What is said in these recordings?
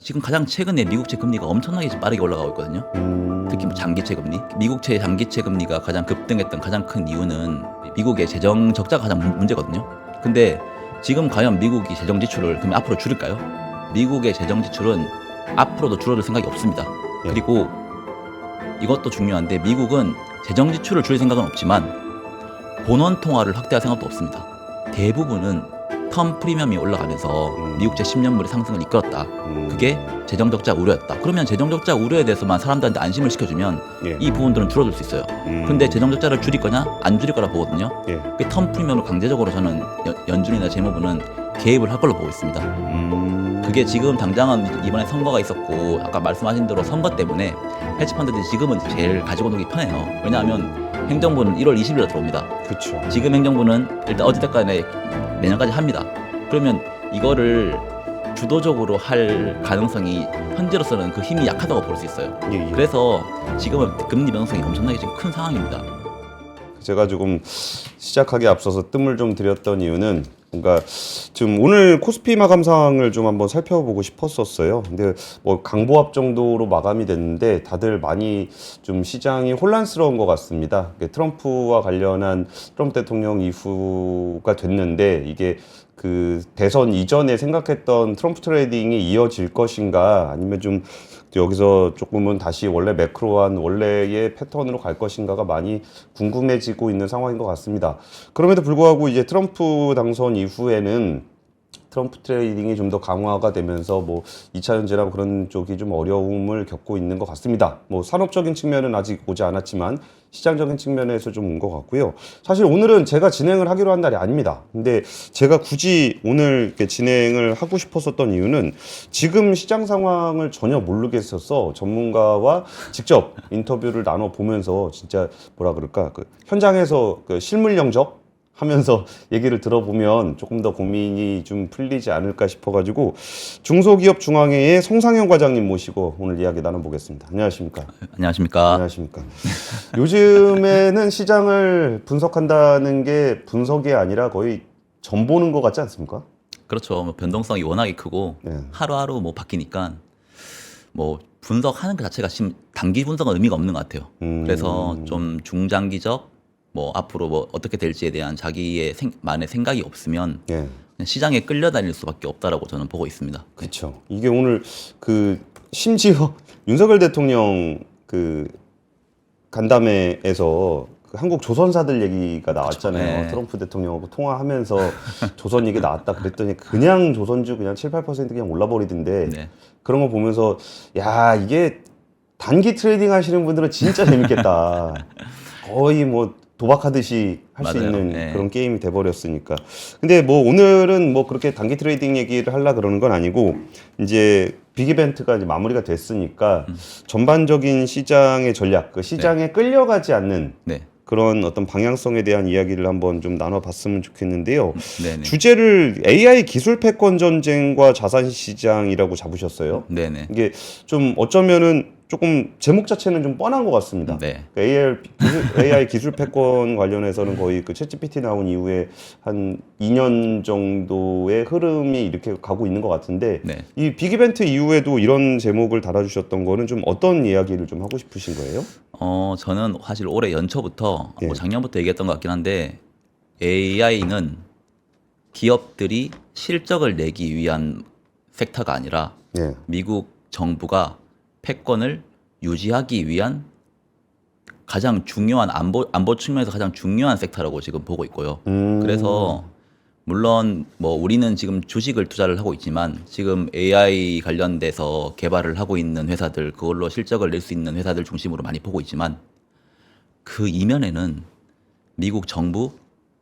지금 가장 최근에 미국채 금리가 엄청나게 지금 빠르게 올라가고 있거든요. 특히 뭐 장기채 금리, 미국채 장기채 금리가 가장 급등했던 가장 큰 이유는 미국의 재정 적자가 가장 문제거든요. 근데 지금 과연 미국이 재정 지출을 그럼 앞으로 줄일까요? 미국의 재정 지출은 앞으로도 줄어들 생각이 없습니다. 예. 그리고 이것도 중요한데 미국은 재정 지출을 줄일 생각은 없지만 본원 통화를 확대할 생각도 없습니다. 대부분은 텀 프리미엄이 올라가면서 미국채 10년물의 상승을 이끌었다. 그게 재정 적자 우려였다. 그러면 재정 적자 우려에 대해서만 사람들한테 안심을 시켜주면 예. 이 부분들은 줄어들 수 있어요. 근데 재정 적자를 줄일 거냐 안 줄일 거라 보거든요. 예. 그 텀 프리미엄을 강제적으로 저는 연준이나 재무부는 개입을 할 걸로 보고 있습니다. 그게 지금 당장은 이번에 선거가 있었고 아까 말씀하신 대로 선거 때문에 헤지펀드들이 지금은 제일 가지고 놀기 편해요. 왜냐하면 행정부는 1월 20일에 들어옵니다. 그렇죠. 지금 행정부는 일단 어찌됐간에 내년까지 합니다. 그러면 이거를 주도적으로 할 가능성이 현재로서는 그 힘이 약하다고 볼 수 있어요. 예, 예. 그래서 지금은 금리 변동성이 엄청나게 지금 큰 상황입니다. 제가 조금 시작하기 앞서서 뜸을 좀 들였던 이유는 뭔가 지금 오늘 코스피 마감 상황을 좀 한번 살펴보고 싶었었어요. 근데 뭐 강보합 정도로 마감이 됐는데 다들 많이 좀 시장이 혼란스러운 것 같습니다. 트럼프와 관련한 트럼프 대통령 이후가 됐는데 이게 그 대선 이전에 생각했던 트럼프 트레이딩이 이어질 것인가 아니면 좀 여기서 조금은 다시 원래 매크로한 원래의 패턴으로 갈 것인가가 많이 궁금해지고 있는 상황인 것 같습니다. 그럼에도 불구하고 이제 트럼프 당선 이후에는 트럼프 트레이딩이 좀 더 강화가 되면서 뭐 2차 전지나 그런 쪽이 좀 어려움을 겪고 있는 것 같습니다. 뭐 산업적인 측면은 아직 오지 않았지만 시장적인 측면에서 좀 온 것 같고요. 사실 오늘은 제가 진행을 하기로 한 날이 아닙니다. 근데 제가 굳이 오늘 이렇게 진행을 하고 싶었었던 이유는 지금 시장 상황을 전혀 모르겠어서 전문가와 직접 인터뷰를 나눠 보면서 진짜 뭐라 그럴까 그 현장에서 그 실물 영접 하면서 얘기를 들어보면 조금 더 고민이 좀 풀리지 않을까 싶어가지고 중소기업 중앙회의 송상현 과장님 모시고 오늘 이야기 나눠보겠습니다. 안녕하십니까? 안녕하십니까? 안녕하십니까? 요즘에는 시장을 분석한다는 게 분석이 아니라 거의 점 보는 것 같지 않습니까? 그렇죠. 뭐 변동성이 워낙에 크고 네. 하루하루 뭐 바뀌니까 뭐 분석하는 것 자체가 지금 단기 분석은 의미가 없는 것 같아요. 그래서 좀 중장기적 뭐 앞으로 뭐 어떻게 될지에 대한 자기의 만의 생각이 없으면 예. 그냥 시장에 끌려다닐 수밖에 없다라고 저는 보고 있습니다. 그렇죠. 이게 오늘 그 심지어 윤석열 대통령 그 간담회에서 그 한국 조선사들 얘기가 나왔잖아요. 네. 트럼프 대통령하고 통화하면서 조선 얘기 나왔다 그랬더니 그냥 조선주 그냥 7, 8% 그냥 올라버리던데 네. 그런 거 보면서 야 이게 단기 트레이딩 하시는 분들은 진짜 재밌겠다. 거의 뭐 도박하듯이 할 수 맞아요. 있는 네. 그런 게임이 돼버렸으니까. 근데 뭐 오늘은 뭐 그렇게 단기 트레이딩 얘기를 하려 그러는 건 아니고 이제 빅 이벤트가 이제 마무리가 됐으니까 전반적인 시장의 전략, 그 시장에 끌려가지 않는 네. 그런 어떤 방향성에 대한 이야기를 한번 좀 나눠봤으면 좋겠는데요. 네네. 주제를 AI 기술 패권 전쟁과 자산 시장이라고 잡으셨어요. 네네. 이게 좀 어쩌면은 조금 제목 자체는 좀 뻔한 것 같습니다. 네. AI 기술 패권 관련해서는 거의 그 챗GPT 나온 이후에 한 2년 정도의 흐름이 이렇게 가고 있는 것 같은데 네. 이 빅이벤트 이후에도 이런 제목을 달아주셨던 거는 좀 어떤 이야기를 좀 하고 싶으신 거예요? 저는 사실 올해 연초부터 예. 뭐 작년부터 얘기했던 것 같긴 한데 AI는 기업들이 실적을 내기 위한 섹터가 아니라 예. 미국 정부가 패권을 유지하기 위한 가장 중요한 안보 측면에서 가장 중요한 섹터라고 지금 보고 있고요. 그래서 물론 뭐 우리는 지금 주식을 투자를 하고 있지만 지금 AI 관련돼서 개발을 하고 있는 회사들 그걸로 실적을 낼 수 있는 회사들 중심으로 많이 보고 있지만 그 이면에는 미국 정부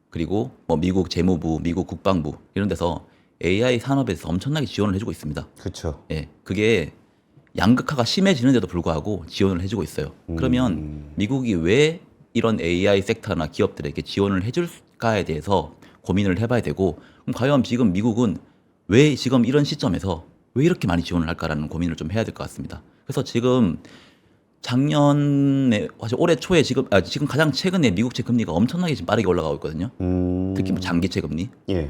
그리고 뭐 미국 재무부, 미국 국방부 이런 데서 AI 산업에서 엄청나게 지원을 해주고 있습니다. 그렇죠. 예, 그게 양극화가 심해지는데도 불구하고 지원을 해주고 있어요. 그러면 미국이 왜 이런 AI 섹터나 기업들에게 지원을 해줄까에 대해서 고민을 해봐야 되고 그럼 과연 지금 미국은 왜 지금 이런 시점에서 왜 이렇게 많이 지원을 할까라는 고민을 좀 해야 될 것 같습니다. 그래서 지금 작년에 사실 올해 초에 지금 가장 최근에 미국채 금리가 엄청나게 지금 빠르게 올라가고 있거든요. 특히 뭐 장기채 금리. 예.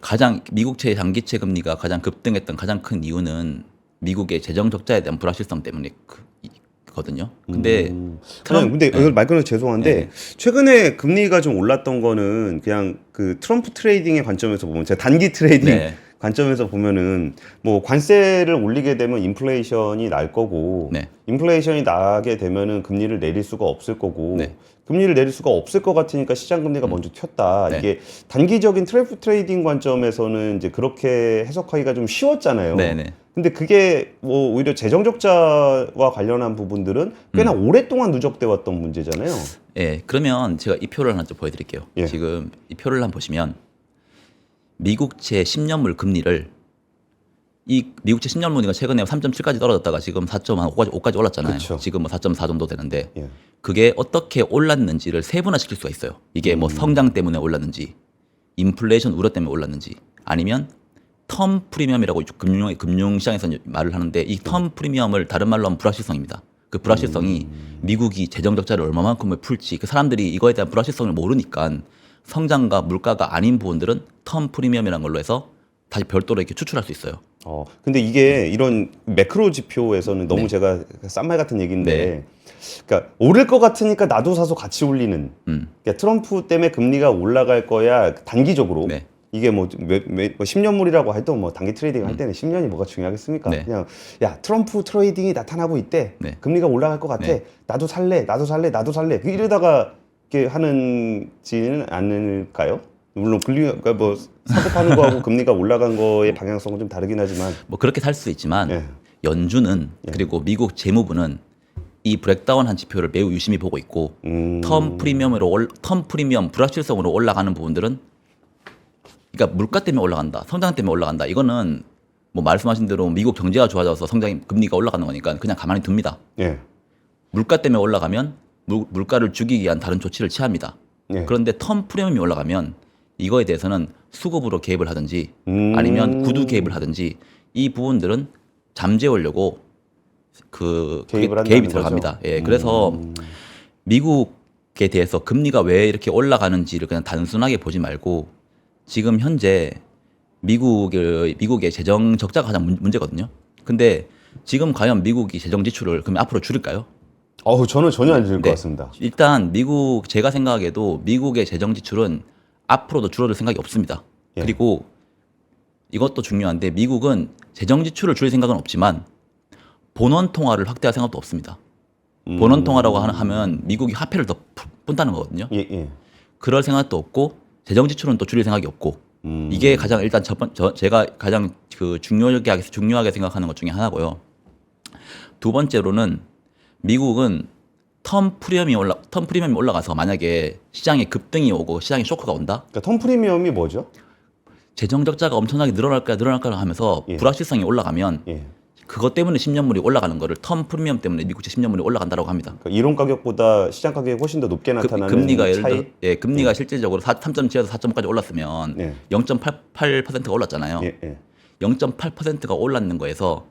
가장 미국채 장기채 금리가 가장 급등했던 가장 큰 이유는 미국의 재정 적자에 대한 불확실성 때문에 거든요. 근데 근데 네. 말 끊어 죄송한데 네. 최근에 금리가 좀 올랐던 거는 그냥 그 트럼프 트레이딩의 관점에서 보면 제가 단기 트레이딩 네. 관점에서 보면은 뭐 관세를 올리게 되면 인플레이션이 날 거고 네. 인플레이션이 나게 되면은 금리를 내릴 수가 없을 거고 네. 금리를 내릴 수가 없을 것 같으니까 시장 금리가 먼저 튀었다. 네. 이게 단기적인 트레이딩 관점에서는 이제 그렇게 해석하기가 좀 쉬웠잖아요. 네네. 근데 그게 뭐 오히려 재정 적자와 관련한 부분들은 꽤나 오랫동안 누적돼 왔던 문제잖아요. 예, 그러면 제가 이 표를 하나 좀 보여드릴게요. 예. 지금 이 표를 한번 보시면 미국채 10년물 금리를 이 미국채 10년물이가 최근에 3.7까지 떨어졌다가 지금 4.5까지 올랐잖아요. 그쵸. 지금 뭐 4.4 정도 되는데 예. 그게 어떻게 올랐는지를 세분화시킬 수가 있어요. 이게 뭐 성장 때문에 올랐는지, 인플레이션 우려 때문에 올랐는지, 아니면 텀 프리미엄이라고 금융시장에서 말을 하는데 이 텀 프리미엄을 다른 말로 하면 불확실성입니다. 그 불확실성이 미국이 재정 적자를 얼마만큼을 풀지 그 사람들이 이거에 대한 불확실성을 모르니까 성장과 물가가 아닌 부분들은 텀 프리미엄이라는 걸로 해서 다시 별도로 이렇게 추출할 수 있어요. 근데 이게 이런 매크로 지표에서는 너무 네. 제가 싼말 같은 얘기인데, 그러니까 오를 것 같으니까 나도 사서 같이 올리는. 그러니까 트럼프 때문에 금리가 올라갈 거야 단기적으로. 네. 이게 뭐 10년물이라고 해도 뭐 단기 트레이딩 할 때는 10년이 뭐가 중요하겠습니까? 네. 그냥 야 트럼프 트레이딩이 나타나고 있대. 네. 금리가 올라갈 것 같아. 네. 나도 살래. 이러다가 이렇게 하는지는 않을까요? 물론 그러니까 뭐 사고 파는 거하고 금리가 올라간 거의 방향성은 좀 다르긴 하지만 뭐 그렇게 살 수 있지만 예. 연준은 그리고 미국 재무부는 이 브렉다운한 지표를 매우 유심히 보고 있고 텀 프리미엄 불확실성으로 올라가는 부분들은 그러니까 물가 때문에 올라간다, 성장 때문에 올라간다. 이거는 뭐 말씀하신 대로 미국 경제가 좋아져서 성장이 금리가 올라가는 거니까 그냥 가만히 둡니다. 예. 물가 때문에 올라가면 물가를 죽이기 위한 다른 조치를 취합니다. 예. 그런데 텀 프리미엄이 올라가면 이거에 대해서는 수급으로 개입을 하든지 아니면 구두 개입을 하든지 이 부분들은 잠재우려고 개입을 한다는 개입이 거죠. 들어갑니다. 예, 그래서 미국에 대해서 금리가 왜 이렇게 올라가는지를 그냥 단순하게 보지 말고 지금 현재 미국의 재정 적자가 가장 문제거든요. 근데 지금 과연 미국이 재정 지출을 그러면 앞으로 줄일까요? 저는 전혀 안 줄일 것 같습니다. 일단 제가 생각해도 미국의 재정 지출은 앞으로도 줄어들 생각이 없습니다. 예. 그리고 이것도 중요한데 미국은 재정 지출을 줄일 생각은 없지만 본원 통화를 확대할 생각도 없습니다. 본원 통화라고 하면 미국이 화폐를 더 푼다는 거거든요. 예, 예. 그럴 생각도 없고 재정 지출은 또 줄일 생각이 없고 이게 가장 일단 제가 가장 중요하게 생각하는 것 중에 하나고요. 두 번째로는 미국은 텀 프리미엄이 올라가서 만약에 시장에 급등이 오고 시장에 쇼크가 온다? 그러니까 텀 프리미엄이 뭐죠? 재정 적자가 엄청나게 늘어날까 하면서 예. 불확실성이 올라가면 예. 그것 때문에 10년물이 올라가는 거를 텀 프리미엄 때문에 미국채 10년물이 올라간다고 합니다. 그러니까 이론 가격보다 시장 가격이 훨씬 더 높게 나타나는 금리가 예를 차이. 들어 금리가 실질적으로 3.7에서 4.5까지 올랐으면 예. 0.88%가 올랐잖아요. 예, 예. 0.8%가 올랐는 거에서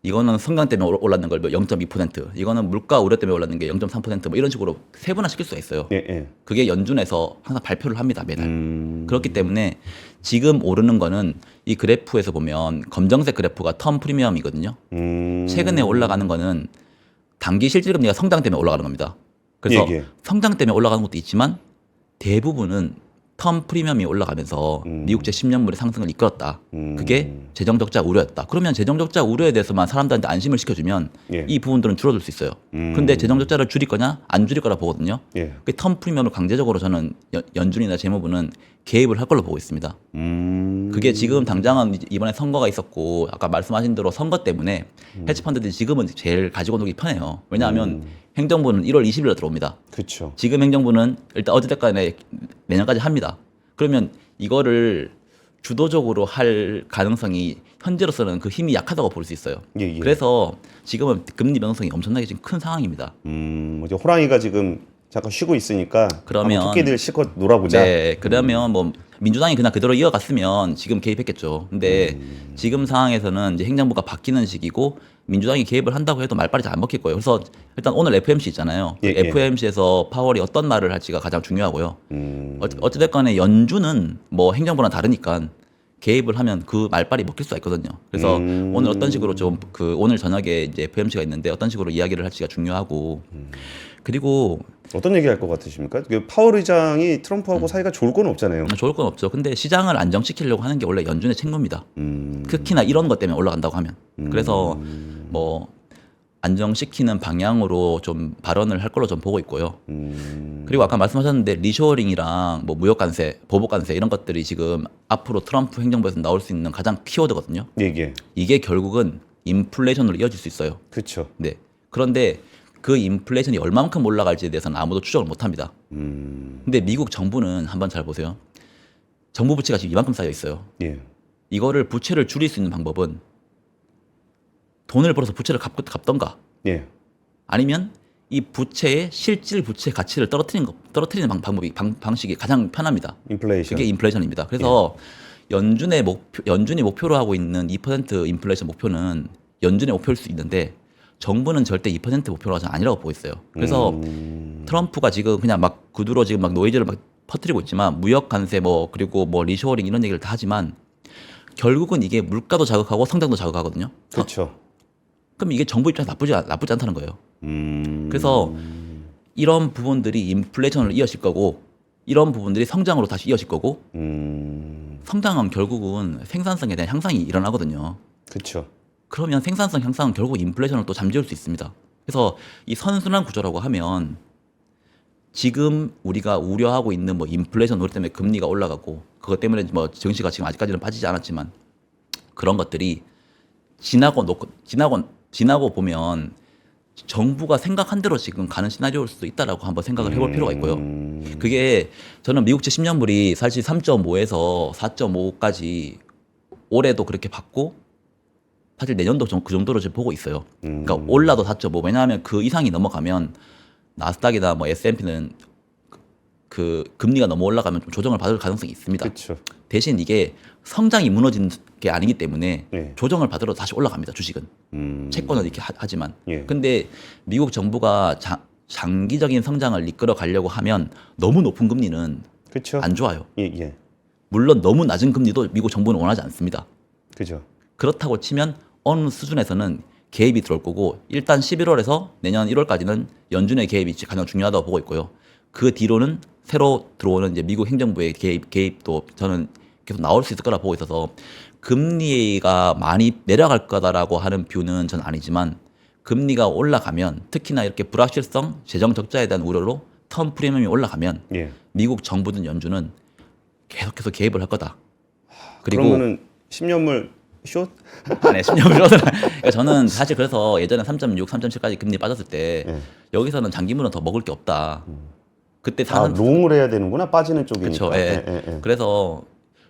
이거는 성장 때문에 올랐는 걸 0.2%, 이거는 물가 우려 때문에 올랐는 게 0.3%뭐 이런 식으로 세분화시킬 수가 있어요. 예, 예. 그게 연준에서 항상 발표를 합니다, 매달. 그렇기 때문에 지금 오르는 거는 이 그래프에서 보면 검정색 그래프가 텀 프리미엄이거든요. 최근에 올라가는 거는 단기 실질금리가 성장 때문에 올라가는 겁니다. 그래서 예, 예. 성장 때문에 올라가는 것도 있지만 대부분은 텀 프리미엄이 올라가면서 미국채 10년물의 상승을 이끌었다. 그게 재정 적자 우려였다. 그러면 재정 적자 우려에 대해서만 사람들한테 안심을 시켜주면 예. 이 부분들은 줄어들 수 있어요. 근데 재정 적자를 줄일 거냐 안 줄일 거라 보거든요. 예. 그 텀 프리미엄을 강제적으로 저는 연준이나 재무부는 개입을 할 걸로 보고 있습니다. 그게 지금 당장은 이번에 선거가 있었고 아까 말씀하신 대로 선거 때문에 헤지펀드들이 지금은 제일 가지고 놀기 편해요. 왜냐하면 행정부는 1월 20일에 들어옵니다. 그렇죠. 지금 행정부는 일단 어찌됐간에 내년까지 합니다. 그러면 이거를 주도적으로 할 가능성이 현재로서는 그 힘이 약하다고 볼 수 있어요. 예, 예. 그래서 지금은 금리 변동성이 엄청나게 지금 큰 상황입니다. 이제 호랑이가 지금 잠깐 쉬고 있으니까 그러면 한번 토끼들 실컷 놀아보자. 네, 그러면 뭐 민주당이 그냥 그대로 이어갔으면 지금 개입했겠죠. 근데 지금 상황에서는 이제 행정부가 바뀌는 시기고 민주당이 개입을 한다고 해도 말빨이 잘 안 먹힐 거예요. 그래서 일단 오늘 FMC 있잖아요. 예, 예. FMC에서 파월이 어떤 말을 할지가 가장 중요하고요. 어찌됐건 연준은 뭐 행정부랑 다르니까 개입을 하면 그 말빨이 먹힐 수가 있거든요. 그래서 오늘 어떤 식으로 좀 오늘 저녁에 이제 FMC가 있는데 어떤 식으로 이야기를 할지가 중요하고 그리고 어떤 얘기 할 것 같으십니까? 그 파월 의장이 트럼프하고 사이가 좋을 건 없잖아요. 좋을 건 없죠. 근데 시장을 안정시키려고 하는 게 원래 연준의 책무입니다. 특히나 이런 것 때문에 올라간다고 하면. 그래서 뭐 안정시키는 방향으로 좀 발언을 할 걸로 좀 보고 있고요. 그리고 아까 말씀하셨는데 리쇼어링이랑 뭐 무역 관세, 보복 관세 이런 것들이 지금 앞으로 트럼프 행정부에서 나올 수 있는 가장 키워드거든요. 예. 이게 결국은 인플레이션으로 이어질 수 있어요. 그렇죠. 네. 그런데 그 인플레이션이 얼마만큼 올라갈지에 대해서는 아무도 추정을 못 합니다. 근데 미국 정부는 한번 잘 보세요. 정부 부채가 지금 이만큼 쌓여 있어요. 예. 이거를 부채를 줄일 수 있는 방법은 돈을 벌어서 부채를 갚던가 예. 아니면 이 부채의 실질 부채 가치를 떨어뜨리는 방식이 가장 편합니다. 인플레이션. 그게 인플레이션입니다. 그래서 연준이 목표로 하고 있는 2% 인플레이션 목표는 연준의 목표일 수 있는데 정부는 절대 2% 목표가 아니라고 보고 있어요. 그래서 트럼프가 지금 그냥 막 구두로 지금 막 노이즈를 막 퍼뜨리고 있지만 무역 관세 뭐 그리고 뭐 리쇼어링 이런 얘기를 다 하지만 결국은 이게 물가도 자극하고 성장도 자극하거든요. 그렇죠. 그럼 이게 정부 입장에서 나쁘지 않다는 거예요. 그래서 이런 부분들이 인플레이션을 이어질 거고 이런 부분들이 성장으로 다시 이어질 거고 성장은 결국은 생산성에 대한 향상이 일어나거든요. 그렇죠. 그러면 생산성 향상은 결국 인플레이션을 또 잠재울 수 있습니다. 그래서 이 선순환 구조라고 하면 지금 우리가 우려하고 있는 뭐 인플레이션 우려 때문에 금리가 올라가고 그것 때문에 뭐 증시가 지금 아직까지는 빠지지 않았지만 그런 것들이 지나고 보면 정부가 생각한 대로 지금 가는 시나리오일 수도 있다라고 한번 생각을 해볼 필요가 있고요. 그게 저는 미국채 10년물이 사실 3.5에서 4.5까지 올해도 그렇게 받고 사실 내년도 그 정도로 지금 보고 있어요. 그러니까 올라도 4.5. 왜냐하면 그 이상이 넘어가면 나스닥이나 뭐 S&P는 그 금리가 너무 올라가면 좀 조정을 받을 가능성이 있습니다. 그렇죠. 대신 이게 성장이 무너진 게 아니기 때문에 네. 조정을 받으러 다시 올라갑니다. 주식은. 채권은 이렇게 하지만. 예. 근데 미국 정부가 장기적인 성장을 이끌어 가려고 하면 너무 높은 금리는 그렇죠. 안 좋아요. 예. 물론 너무 낮은 금리도 미국 정부는 원하지 않습니다. 그죠. 그렇다고 치면 어느 수준에서는 개입이 들어올 거고 일단 11월에서 내년 1월까지는 연준의 개입이 가장 중요하다고 보고 있고요. 그 뒤로는 새로 들어오는 이제 미국 행정부의 개입도 저는 계속 나올 수 있을 거라 보고 있어서 금리가 많이 내려갈 거다라고 하는 뷰는 전 아니지만 금리가 올라가면 특히나 이렇게 불확실성, 재정 적자에 대한 우려로 텀 프리미엄이 올라가면 예. 미국 정부든 연준은 계속해서 개입을 할 거다. 그리고 그러면은 10년물 숏? 네, 10년을 그러니까 저는 사실 그래서 예전에 3.6, 3.7까지 금리 빠졌을 때 여기서는 장기물은 더 먹을 게 없다. 그때 사는 롱을 해야 되는구나. 빠지는 쪽이니까. 그렇죠. 예. 그래서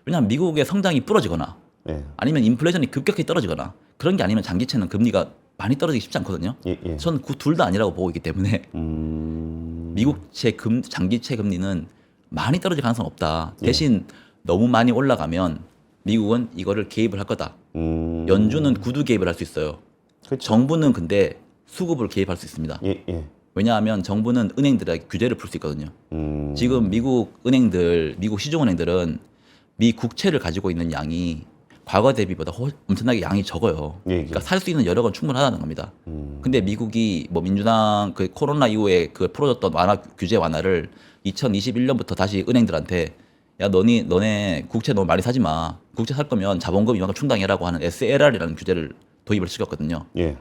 왜냐하면 미국의 성장이 부러지거나 예. 아니면 인플레이션이 급격히 떨어지거나 그런 게 아니면 장기채는 금리가 많이 떨어지기 쉽지 않거든요. 예. 저는 그 둘 다 아니라고 보고 있기 때문에 미국채 장기채 금리는 많이 떨어질 가능성은 없다. 대신 너무 많이 올라가면 미국은 이거를 개입을 할 거다. 연준은 구두 개입을 할 수 있어요. 그렇죠. 정부는 근데 수급을 개입할 수 있습니다. 예. 왜냐하면 정부는 은행들에게 규제를 풀 수 있거든요. 지금 미국 시중은행들은 미 국채를 가지고 있는 양이 과거 대비보다 엄청나게 양이 적어요. 예. 그러니까 살 수 있는 여력은 충분하다는 겁니다. 근데 미국이 뭐 민주당 그 코로나 이후에 그 풀어줬던 규제 완화를 2021년부터 다시 은행들한테 야 너네 국채 너무 많이 사지 마. 국채 살 거면 자본금 이만큼 충당해라고 하는 SLR이라는 규제를 도입을 시켰거든요. 예.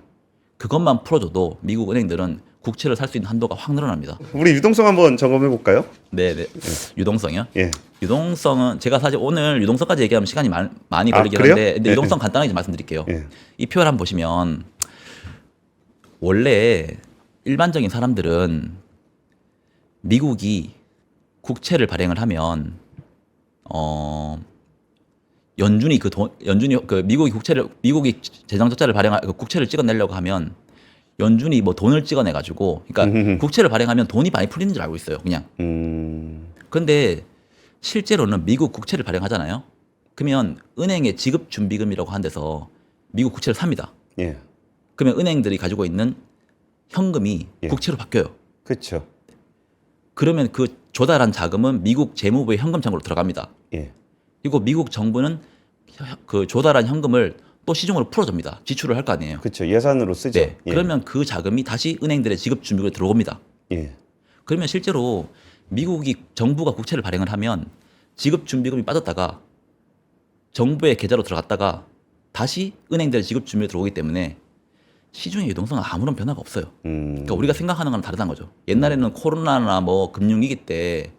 그것만 풀어줘도 미국 은행들은 국채를 살 수 있는 한도가 확 늘어납니다. 우리 유동성 한번 점검해 볼까요? 네. 유동성이요? 예. 유동성은 제가 사실 오늘 유동성까지 얘기하면 시간이 많이 걸리긴 그래요? 한데 근데 예. 유동성 간단하게 좀 말씀드릴게요. 예. 이 표를 한번 보시면 원래 일반적인 사람들은 미국이 국채를 발행을 하면 연준이 미국이 재정 적자를 발행할 국채를 찍어내려고 하면 연준이 뭐 돈을 찍어내 가지고 그러니까 국채를 발행하면 돈이 많이 풀리는 줄 알고 있어요, 그냥. 근데 실제로는 미국 국채를 발행하잖아요. 그러면 은행의 지급 준비금이라고 한 데서 미국 국채를 삽니다. 예. 그러면 은행들이 가지고 있는 현금이 국채로 바뀌어요. 그렇죠. 그러면 그 조달한 자금은 미국 재무부의 현금 창고로 들어갑니다. 예. 그리고 미국 정부는 그 조달한 현금을 또 시중으로 풀어줍니다. 지출을 할 거 아니에요. 그렇죠. 예산으로 쓰죠. 네. 예. 그러면 그 자금이 다시 은행들의 지급 준비로 들어옵니다. 예. 그러면 실제로 미국이 정부가 국채를 발행을 하면 지급 준비금이 빠졌다가 정부의 계좌로 들어갔다가 다시 은행들의 지급 준비로 들어오기 때문에 시중의 유동성은 아무런 변화가 없어요. 그러니까 우리가 생각하는 건 다르다는 거죠. 옛날에는 코로나나 뭐 금융위기 때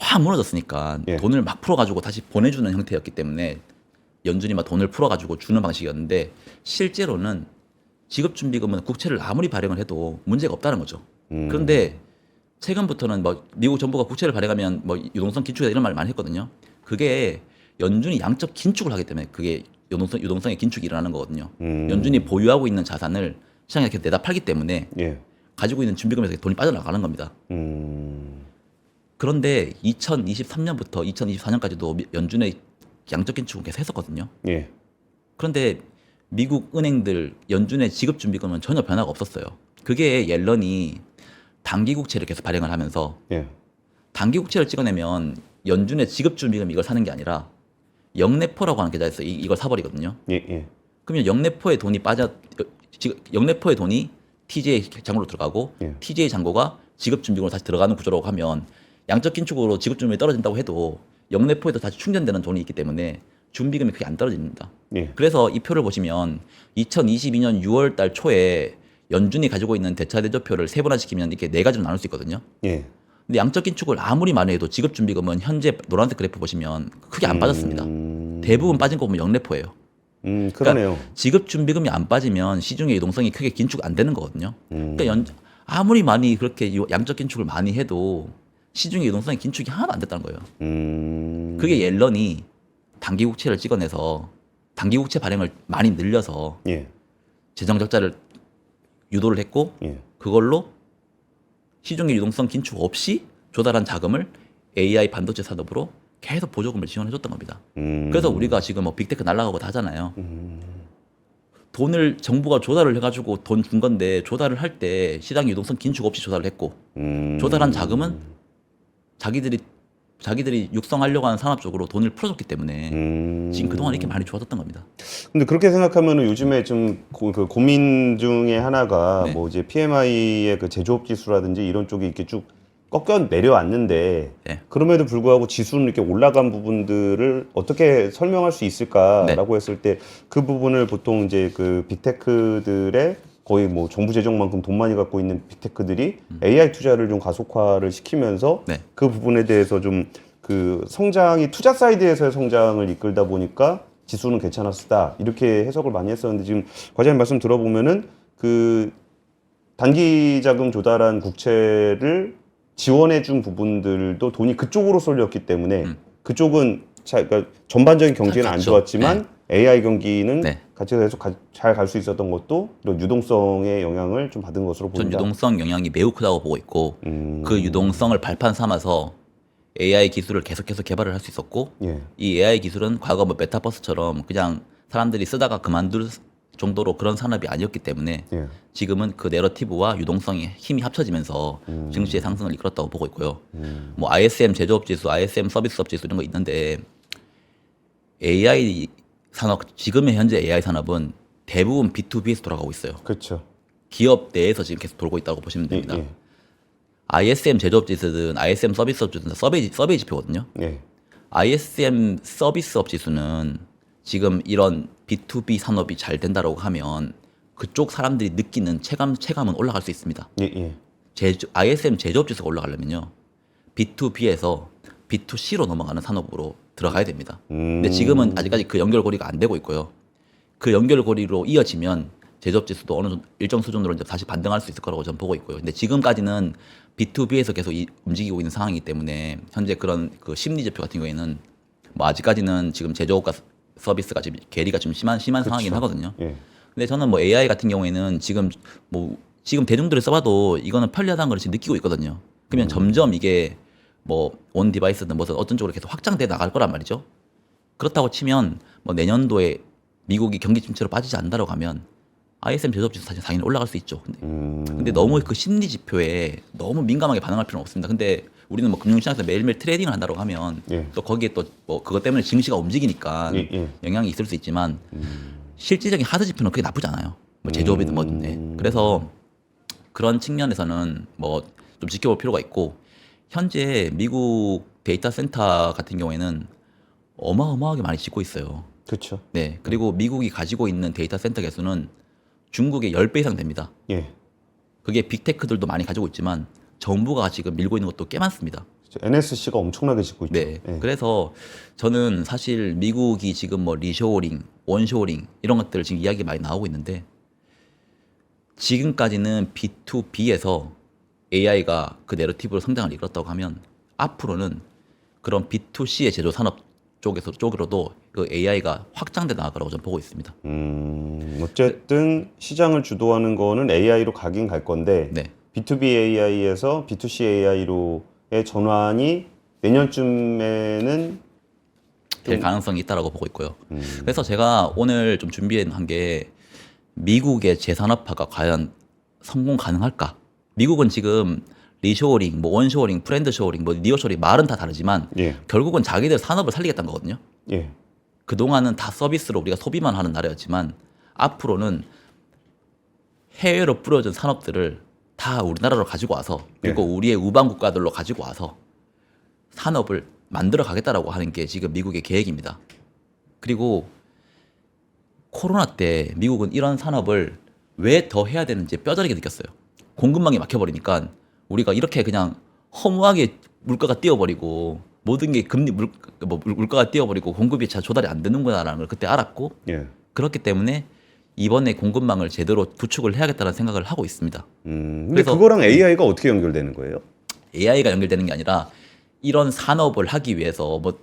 확 무너졌으니까 예. 돈을 막 풀어가지고 다시 보내주는 형태였기 때문에 연준이 막 돈을 풀어가지고 주는 방식이었는데 실제로는 지급준비금은 국채를 아무리 발행을 해도 문제가 없다는 거죠. 그런데 최근부터는 뭐 미국 정부가 국채를 발행하면 뭐 유동성 긴축이다 이런 말 많이 했거든요. 그게 연준이 양적 긴축을 하기 때문에 그게 유동성의 긴축이 일어나는 거거든요. 연준이 보유하고 있는 자산을 시장에 이렇게 내다 팔기 때문에 예. 가지고 있는 준비금에서 돈이 빠져나가는 겁니다. 그런데 2023년부터 2024년까지도 연준의 양적 긴축은 계속 했었거든요. 예. 그런데 미국 은행들 연준의 지급 준비금은 전혀 변화가 없었어요. 그게 옐런이 단기 국채를 계속 발행을 하면서 예. 단기 국채를 찍어내면 연준의 지급 준비금 이걸 사는 게 아니라 영래포라고 하는 계좌에서 이걸 사버리거든요. 예. 예. 그러면 영래포의 돈이 영래포의 돈이 TJ 잔고로 들어가고 예. TJ 잔고가 지급 준비금으로 다시 들어가는 구조라고 하면 양적 긴축으로 지급 준비금이 떨어진다고 해도 영래포에도 다시 충전되는 돈이 있기 때문에 준비금이 크게 안 떨어집니다. 예. 그래서 이 표를 보시면 2022년 6월 달 초에 연준이 가지고 있는 대차대조표를 세분화시키면 이렇게 네 가지로 나눌 수 있거든요. 예. 근데 양적 긴축을 아무리 많이 해도 지급 준비금은 현재 노란색 그래프 보시면 크게 안 빠졌습니다. 대부분 빠진 거 보면 영래포예요. 그러네요. 그러니까 지급 준비금이 안 빠지면 시중의 유동성이 크게 긴축 안 되는 거거든요. 그러니까 아무리 많이 그렇게 양적 긴축을 많이 해도 시중의 유동성이 긴축이 하나도 안 됐다는 거예요. 그게 옐런이 단기 국채를 찍어내서 단기 국채 발행을 많이 늘려서 예. 재정 적자를 유도를 했고 예. 그걸로 시중의 유동성 긴축 없이 조달한 자금을 AI 반도체 산업으로 계속 보조금을 지원해줬던 겁니다. 그래서 우리가 지금 뭐 빅테크 날라가고 다 하잖아요. 돈을 정부가 조달을 해가지고 돈 준 건데 조달을 할 때 시장 유동성 긴축 없이 조달을 했고 조달한 자금은 자기들이 육성하려고 하는 산업 쪽으로 돈을 풀어줬기 때문에 지금 그동안 이렇게 많이 좋아졌던 겁니다. 근데 그렇게 생각하면은 요즘에 좀 그 고민 중에 하나가 네. 뭐 이제 PMI의 그 제조업 지수라든지 이런 쪽이 이렇게 쭉 꺾여 내려왔는데 네. 그럼에도 불구하고 지수는 이렇게 올라간 부분들을 어떻게 설명할 수 있을까라고 했을 때 그 부분을 보통 이제 그 빅테크들의 거의 뭐 정부 재정만큼 돈 많이 갖고 있는 빅테크들이 AI 투자를 좀 가속화를 시키면서 네. 그 부분에 대해서 좀 그 성장이 투자 사이드에서의 성장을 이끌다 보니까 지수는 괜찮았다 이렇게 해석을 많이 했었는데 지금 과장님 말씀 들어보면은 그 단기 자금 조달한 국채를 지원해 준 부분들도 돈이 그쪽으로 쏠렸기 때문에 그쪽은 그러니까 전반적인 경기는 안 그렇죠. 좋았지만 AI 경기는 네. 같이 계속 잘 갈 수 있었던 것도 이런 유동성의 영향을 좀 받은 것으로 전 보인다. 유동성 영향이 매우 크다고 보고 있고 그 유동성을 발판 삼아서 AI 기술을 계속해서 개발을 할 수 있었고 예. 이 AI 기술은 과거 뭐 메타버스처럼 그냥 사람들이 쓰다가 그만둘 정도로 그런 산업이 아니었기 때문에 예. 지금은 그 내러티브와 유동성이 힘이 합쳐지면서 증시의 상승을 이끌었다고 보고 있고요. 뭐 ISM 제조업 지수, ISM 서비스업 지수 이런 거 있는데 AI 산업 지금의 현재 AI 산업은 대부분 B2B에서 돌아가고 있어요. 그렇죠. 기업 내에서 지금 계속 돌고 있다고 보시면 됩니다. 예. ISM 제조업 지수든 ISM 서비스업 지수든 서베이 지표거든요. 예. ISM 서비스업 지수는 지금 이런 B2B 산업이 잘 된다라고 하면 그쪽 사람들이 느끼는 체감은 올라갈 수 있습니다. 예. 예. ISM 제조업 지수가 올라가려면요. B2B에서 B2C로 넘어가는 산업으로 들어가야 됩니다. 근데 지금은 아직까지 그 연결고리가 안 되고 있고요. 그 연결고리로 이어지면 제조업 지수도 어느 정도 일정 수준으로 이제 다시 반등할 수 있을 거라고 저는 보고 있고요. 근데 지금까지는 B2B에서 계속 움직이고 있는 상황이기 때문에 현재 그런 그 심리 지표 같은 경우에는 뭐 아직까지는 지금 제조업과 서비스가 지금 괴리가 좀 심한 상황이긴 하거든요. 예. 근데 저는 뭐 AI 같은 경우에는 지금 대중들이 써봐도 이거는 편리하다는 걸 지금 느끼고 있거든요. 그러면 점점 이게 뭐 온 디바이스든 무슨 어떤 쪽으로 계속 확장돼 나갈 거란 말이죠. 그렇다고 치면 뭐 내년도에 미국이 경기 침체로 빠지지 않는다고 하면 ISM 제조업 지수 사실 당연히 올라갈 수 있죠. 근데 너무 그 심리 지표에 너무 민감하게 반응할 필요는 없습니다. 근데 우리는 뭐 금융시장에서 매일매일 트레이딩을 한다고 하면 예. 또 거기에 또 뭐 그것 때문에 증시가 움직이니까 예. 영향이 있을 수 있지만 실질적인 하드 지표는 그게 나쁘지 않아요. 뭐 제조업이든 뭐든. 네. 그래서 그런 측면에서는 뭐 좀 지켜볼 필요가 있고 현재 미국 데이터 센터 같은 경우에는 어마어마하게 많이 짓고 있어요. 그렇죠. 네. 그리고 미국이 가지고 있는 데이터 센터 개수는 중국의 10배 이상 됩니다. 예. 그게 빅테크들도 많이 가지고 있지만 정부가 지금 밀고 있는 것도 꽤 많습니다. NSC가 엄청나게 짓고 있죠. 네. 예. 그래서 저는 사실 미국이 지금 뭐 리쇼어링, 원쇼어링 이런 것들 지금 이야기 많이 나오고 있는데 지금까지는 B2B에서 AI가 그 내러티브로 성장을 이끌었다고 하면 앞으로는 그런 B2C의 제조 산업 쪽으로도 그 AI가 확장돼 나갈 거라고 저는 보고 있습니다. 어쨌든 시장을 주도하는 거는 AI로 가긴 갈 건데 네. B2B AI에서 B2C AI로의 전환이 내년쯤에는 될 가능성이 있다라고 보고 있고요. 그래서 제가 오늘 좀 준비한 게 미국의 재산업화가 과연 성공 가능할까? 미국은 지금 리쇼어링, 뭐 원쇼어링, 프렌드쇼어링, 뭐 니어쇼어링 말은 다 다르지만 예. 결국은 자기들 산업을 살리겠다는 거거든요. 예. 그동안은 다 서비스로 우리가 소비만 하는 나라였지만 앞으로는 해외로 뿌려진 산업들을 다 우리나라로 가지고 와서 그리고 우리의 우방 국가들로 가지고 와서 산업을 만들어 가겠다라고 하는 게 지금 미국의 계획입니다. 그리고 코로나 때 미국은 이런 산업을 왜 더 해야 되는지 뼈저리게 느꼈어요. 공급망이 막혀버리니까 우리가 이렇게 그냥 허무하게 물가가 뛰어버리고 모든 게 물가가 뛰어버리고 공급이 잘 조달이 안 되는구나라는 걸 그때 알았고 예. 그렇기 때문에 이번에 공급망을 제대로 구축을 해야겠다는 생각을 하고 있습니다. 근데 그래서 그거랑 AI가 어떻게 연결되는 거예요? AI가 연결되는 게 아니라 이런 산업을 하기 위해서 뭐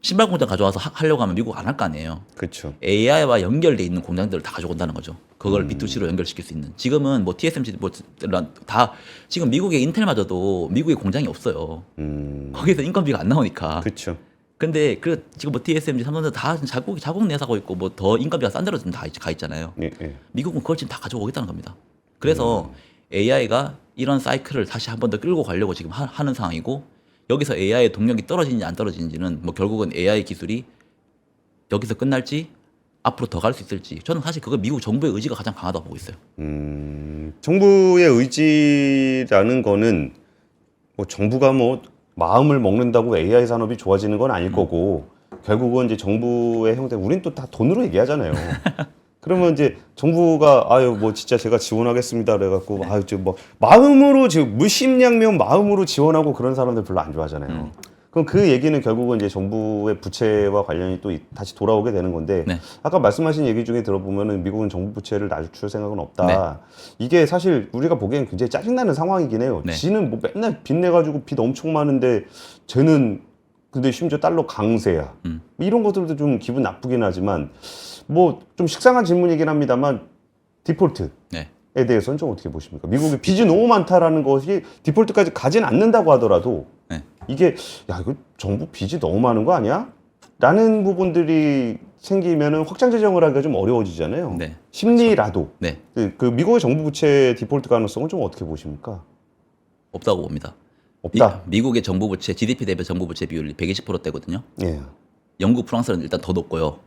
신발 공장 가져와서 하려고 하면 미국 안 할 거 아니에요. 그렇죠. AI와 연결돼 있는 공장들을 다 가져온다는 거죠. 그걸 B2C로 연결시킬 수 있는. 지금은 뭐 TSMC 뭐 다 지금 미국의 인텔마저도 미국에 공장이 없어요. 거기서 인건비가 안 나오니까. 그렇죠. 근데 그 지금 뭐 TSMC, 삼성전 다 자국 내사고 있고 뭐 더 인건비가 싼 데로 지금 다 가 있잖아요. 예. 예. 미국은 그걸 지금 다 가져오겠다는 겁니다. 그래서 AI가 이런 사이클을 다시 한 번 더 끌고 가려고 지금 하는 상황이고 여기서 AI의 동력이 떨어지는지 안 떨어지는지는 뭐 결국은 AI 기술이 여기서 끝날지 앞으로 더 갈 수 있을지 저는 사실 그거 미국 정부의 의지가 가장 강하다고 보고 있어요. 정부의 의지라는 거는 뭐 정부가 뭐 마음을 먹는다고 AI 산업이 좋아지는 건 아닐 거고 결국은 이제 정부의 형태 우린 또 다 돈으로 얘기하잖아요. 그러면 이제 정부가 아유 뭐 진짜 제가 지원하겠습니다 그래갖고 아유 뭐 마음으로 지금 무심양면 마음으로 지원하고 그런 사람들 별로 안 좋아하잖아요. 그럼 그 얘기는 결국은 이제 정부의 부채와 관련이 또 다시 돌아오게 되는 건데 네. 아까 말씀하신 얘기 중에 들어보면은 미국은 정부 부채를 낮출 생각은 없다. 이게 사실 우리가 보기엔 굉장히 짜증나는 상황이긴 해요. 네. 지는 뭐 맨날 빚 내가지고 빚 엄청 많은데 쟤는 근데 심지어 달러 강세야. 이런 것들도 좀 기분 나쁘긴 하지만 뭐 좀 식상한 질문이긴 합니다만 디폴트에 네. 대해서는 좀 어떻게 보십니까? 미국의 빚이 너무 많다라는 것이 디폴트까지 가진 않는다고 하더라도 네. 이게 야 이거 정부 빚이 너무 많은 거 아니야? 라는 부분들이 생기면은 확장 재정을 하기가 좀 어려워지잖아요. 네. 심리라도 네. 그 미국의 정부 부채 디폴트 가능성은 좀 어떻게 보십니까? 없다고 봅니다. 없다. 미국의 정부 부채 GDP 대비 정부 부채 비율이 120%대거든요. 예. 영국, 프랑스는 일단 더 높고요.